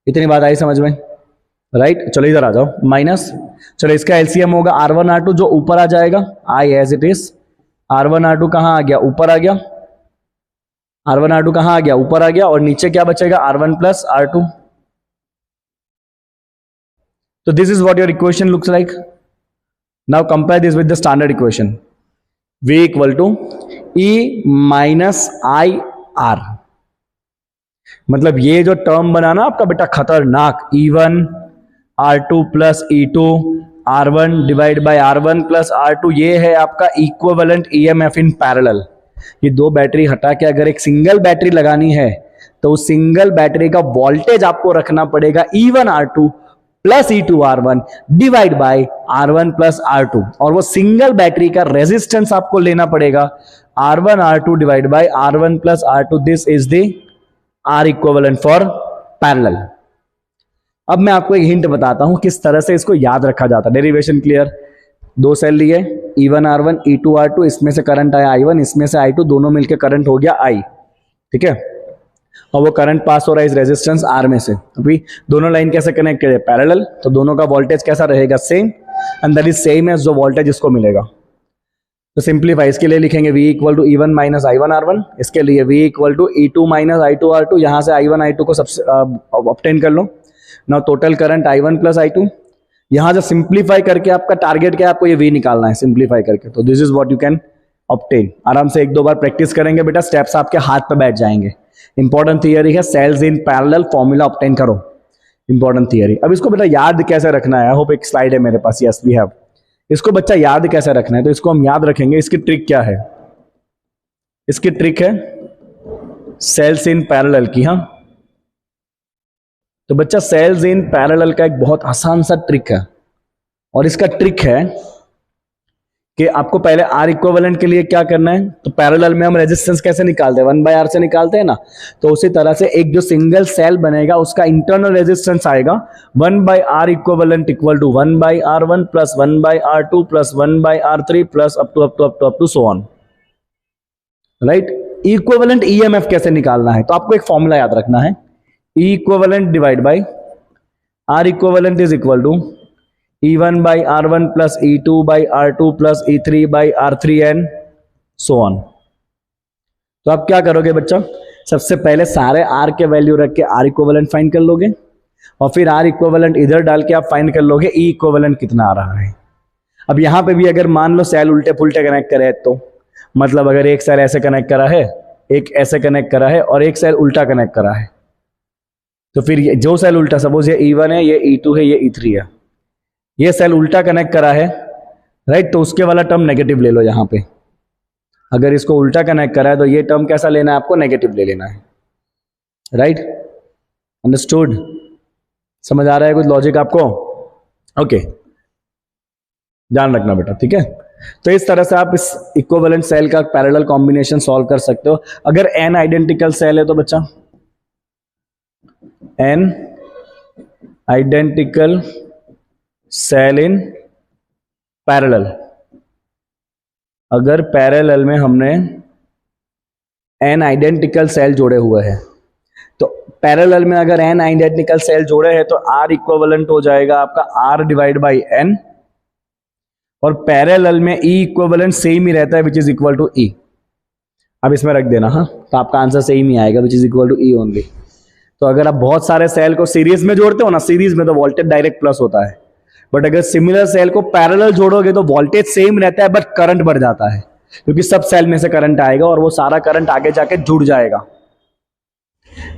इतनी बात आई समझ में, राइट। चलो इधर आ जाओ, माइनस। चलो इसका एलसीएम होगा R1 R2 जो ऊपर आ जाएगा, I as it is. R1 R2 कहां आ गया, ऊपर आ गया। R1 R2 कहां आ गया, ऊपर आ गया। और नीचे क्या बचेगा, R1 प्लस R2। तो this is what your equation looks like. Now compare this with the standard equation, V equal to E minus I R. मतलब ये जो टर्म बना ना आपका बेटा खतरनाक, E1 R2 plus E2 R1 divide by R1 plus R2, ये है आपका इक्विवेलेंट EMF इन पैरेलल। ये दो बैटरी हटा के अगर एक सिंगल बैटरी लगानी है तो उस सिंगल बैटरी का वोल्टेज आपको रखना पड़ेगा E1 R2 plus E2 R1 divide by R1 plus R2, और वो सिंगल बैटरी का रेजिस्टेंस आपको लेना पड़ेगा R1 R2 divide by R1 plus R2। This is the R equivalent for parallel. अब मैं आपको एक हिंट बताता हूं किस तरह से इसको याद रखा जाता है। Derivation clear. दो सेल लिए, E1 R1 E2 R2, इसमें से करंट आया I1, इसमें से I2, दोनों मिलकर करंट हो गया I, ठीक है। और वो करंट पास हो रहा है इस रेजिस्टेंस R में से। अभी दोनों लाइन कैसे कनेक्ट करे, पैरेलल, तो दोनों का वोल्टेज कैसा रहेगा, same, and that is same as जो वोल्टेज इसको मिलेगा। तो सिंप्लीफाई, इसके लिए लिखेंगे V equal to E1 minus I1 R1, इसके लिए V equal to E2 minus I2 R2। यहां से I1 I2 को सबसे ऑब्टेन कर लो। Now total current I1 plus I2। यहां से सिंप्लीफाई करके आपका टारगेट क्या है, आपको ये V निकालना है सिंप्लीफाई करके। तो this is what you can obtain. आराम से एक दो बार प्रैक्टिस करेंगे बेटा, स्टेप्स आपके हाथ पे बैठ जाएंगे। इंपॉर्टेंट थियरी है, cells in parallel, formula obtain करो, इंपॉर्टेंट थियरी। अब इसको बेटा याद कैसे रखना है, आई होप एक स्लाइड है मेरे पास, यस वी हैव। इसको बच्चा याद कैसे रखना है, तो इसको हम याद रखेंगे। इसकी ट्रिक क्या है, इसकी ट्रिक है सेल्स इन पैरेलल की। हाँ, तो बच्चा सेल्स इन पैरेलल का एक बहुत आसान सा ट्रिक है, और इसका ट्रिक है कि आपको पहले R इक्विवेलेंट के लिए क्या करना है, तो पैरेलल में हम रेजिस्टेंस कैसे निकालते हैं, 1/R से निकालते हैं ना। तो उसी तरह से एक जो सिंगल सेल बनेगा उसका इंटरनल रेजिस्टेंस आएगा 1/R equivalent equal to 1/R1 plus 1/R2 plus 1/R3 plus up to so on, right. Equivalent EMF कैसे निकालना है, तो आपको एक फॉर्मूला याद रखना है, E equivalent divide by R equivalent is equal to E1 by R1 plus E2 by R2 plus E3 by R3 and so on। तो आप क्या करोगे बच्चा, सबसे पहले सारे R के वैल्यू रख के R इक्विवेलेंट फाइंड कर लोगे, और फिर R इक्विवेलेंट इधर डाल के आप फाइंड कर लोगे E इक्विवेलेंट कितना आ रहा है। अब यहां पे भी अगर मान लो सेल उल्टे पुल्टे कनेक्ट करे, तो मतलब अगर एक सेल ऐसे कनेक्ट करा है, एक ऐसे कनेक्ट करा है, और एक सेल उल्टा कनेक्ट करा है, तो फिर जो सेल उल्टा, सपोज ये E1 है, ये E2 है, ये E3 है, ये सेल उल्टा कनेक्ट करा है, राइट, तो उसके वाला टर्म नेगेटिव ले लो यहां पे। अगर इसको उल्टा कनेक्ट करा है तो ये टर्म कैसा लेना है आपको, नेगेटिव ले लेना है, राइट। अंडरस्टूड, समझ आ रहा है कुछ लॉजिक आपको, ओके, ध्यान रखना बेटा, ठीक है। तो इस तरह से आप इस इक्विवेलेंट सेल का पैरेलल कॉम्बिनेशन सॉल्व कर सकते हो। अगर n आइडेंटिकल सेल है तो बच्चा n identical cell in parallel, अगर पैरेलल में हमने n आइडेंटिकल सेल जोड़े हुए हैं, तो पैरेलल में अगर n आइडेंटिकल सेल जोड़े हैं तो R इक्विवेलेंट हो जाएगा आपका R डिवाइड बाई n, और पैरेलल में E इक्विवेलेंट सेम ही रहता है which is equal to E। अब इसमें रख देना, हाँ, तो आपका आंसर सेम ही आएगा which is equal to E only. तो अगर आप बहुत सारे सेल को सीरीज में जोड़ते हो ना, सीरीज में तो वोल्टेज डायरेक्ट प्लस होता है, बट अगर सिमिलर सेल को पैरेलल जोड़ोगे तो वोल्टेज सेम रहता है बट करंट बढ़ जाता है, क्योंकि सब सेल में से करंट आएगा और वो सारा करंट आगे जाके जुड़ जाएगा,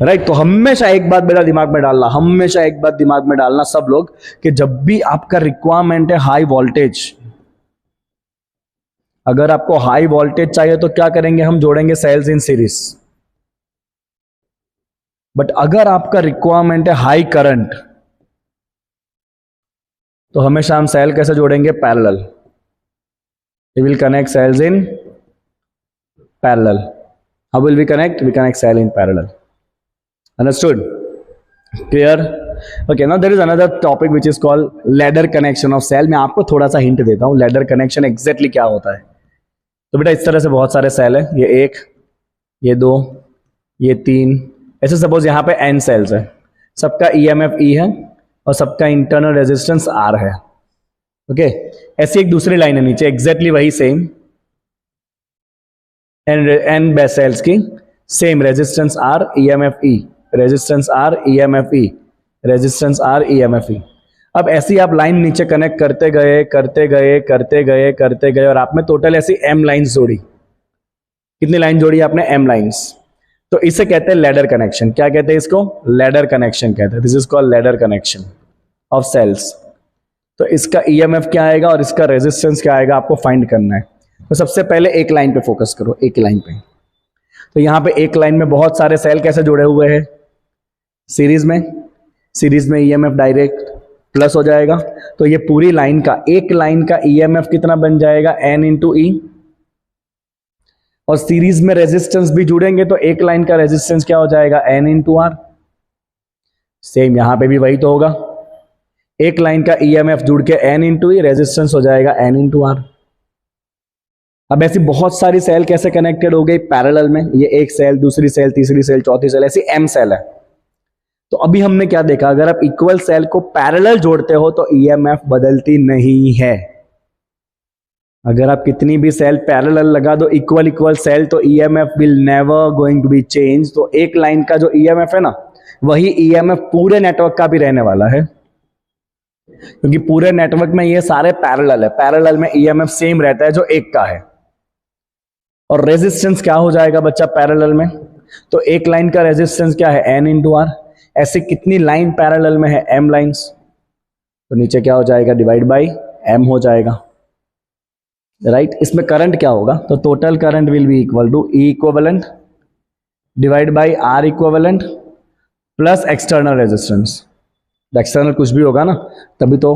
राइट। तो हमेशा एक बात बेटा दिमाग में डालना, हमेशा एक बात दिमाग में डालना सब लोग, कि जब भी आपका रिक्वायरमेंट है हाई वोल्टेज, अगर आपको हाई वोल्टेज चाहिए तो क्या करेंगे, हम जोड़ेंगे सेल्स इन सीरीज। बट अगर आपका रिक्वायरमेंट है हाई करंट, तो हमेशा हम सेल कैसे जोड़ेंगे, parallel. We will connect cells in parallel. How will we connect? We connect cell in parallel. Understood? Clear? Okay, now there is another topic which is called ladder connection of cell. मैं आपको थोड़ा सा hint देता हूँ ladder connection exactly क्या होता है. तो बेटा इस तरह से बहुत सारे सेल है, ये एक, ये दो, ये तीन, ऐसे सपोज यहाँ पे n सेल्स है, सबका EMF E है और सबका इंटरनल रेजिस्टेंस R है. ओके, ऐसी एक दूसरी लाइन है नीचे एग्जैक्टली वही सेम एन बेस सेल्स की same resistance R EMF E, resistance R EMF E, resistance R EMF E. अब ऐसी आप लाइन नीचे कनेक्ट करते गए करते गए करते गए करते गए और आप में टोटल ऐसी m लाइंस जोड़ी. कितनी लाइन जोड़ी आपने? m lines. तो इसे कहते हैं लैडर कनेक्शन. क्या कहते हैं इसको? लैडर कनेक्शन कहते हैं. This is called ladder connection of cells. तो इसका EMF क्या आएगा और इसका रेजिस्टेंस क्या आएगा आपको फाइंड करना है. तो सबसे पहले एक लाइन पे फोकस करो, एक लाइन पे. तो यहां पे एक लाइन में बहुत सारे सेल कैसे जुड़े हुए हैं? सीरीज में. सीरीज में EMF डायरेक्ट प्लस हो जाएगा. तो ये पूरी लाइन का, एक लाइन का EMF कितना बन जाएगा? N into E. और सीरीज में रेजिस्टेंस भी जुड़ेंगे तो एक लाइन का रेजिस्टेंस क्या हो जाएगा? N into R. सेम यहां पे भी वही तो होगा. एक लाइन का EMF जुड़ के N इंटू E, रेजिस्टेंस हो जाएगा N इंटू R. अब ऐसी बहुत सारी सेल कैसे कनेक्टेड हो गई? पैरेलल में. ये एक सेल, दूसरी सेल, तीसरी सेल, चौथी सेल, ऐसी m सेल है. तो अभी हमने क्या देखा? अगर आप इक्वल सेल को पैरेलल जोड़ते हो तो EMF बदलती नहीं है. अगर आप कितनी भी सेल पैरेलल लगा दो इक्वल इक्वल सेल तो EMF will never going to be change. तो एक लाइन का जो EMF है ना, वही EMF पूरे नेटवर्क का भी रहने वाला है, क्योंकि पूरे नेटवर्क में ये सारे पैरेलल है. पैरेलल में EMF सेम रहता है जो एक का है. और रेजिस्टेंस क्या हो जाएगा बच्चा पैरेलल में? तो एक लाइन का रेजिस्टेंस क्या है? N into R. ऐसे कितनी लाइन पैरेलल में है? M lines. तो नीचे क्या हो जाएगा? डिवाइड बाई M हो जाएगा. राइट. इसमें करंट क्या होगा? तो total current will be equal to E equivalent divide by R equivalent plus external resistance. External कुछ भी होगा ना तभी तो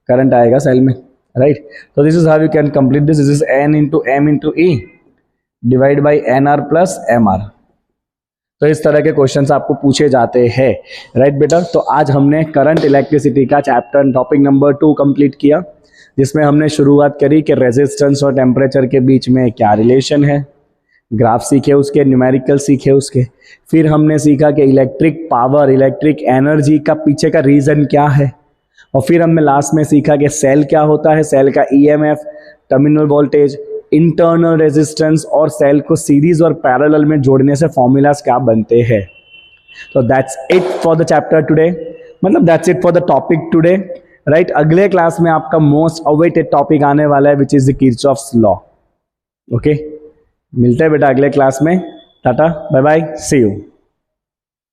करंट आएगा सेल में. राइट. तो this is how you can complete this. This is N into M into E divide by NR plus MR. तो इस तरह के क्वेश्चंस आपको पूछे जाते हैं. राइट बेटा. तो आज हमने करंट इलेक्ट्रिसिटी का चैप्टर टॉपिक नंबर 2 कंप्लीट किया, जिसमें हमने शुरुआत करी कि रेजिस्टेंस और टेम्परेचर के बीच में क्या रिलेशन है. ग्राफ सीखे उसके, न्यूमेरिकल सीखे उसके. फिर हमने सीखा कि इलेक्ट्रिक पावर, इलेक्ट्रिक एनर्जी का पीछे का रीजन क्या है. और फिर हमने लास्ट में सीखा कि सेल क्या होता है, सेल का EMF, terminal voltage, internal resistance और सेल को सीरीज और पैरेलल में जोड़ने से फॉर्मूलाज क्या बनते हैं. तो that's it for the chapter today, मतलब that's it for the topic today. Right. अगले क्लास में आपका मोस्ट अवेटेड टॉपिक आने वाला है which is the Kirchhoff's law. Okay, मिलते हैं बेटा अगले क्लास में. Tata, bye bye, see you.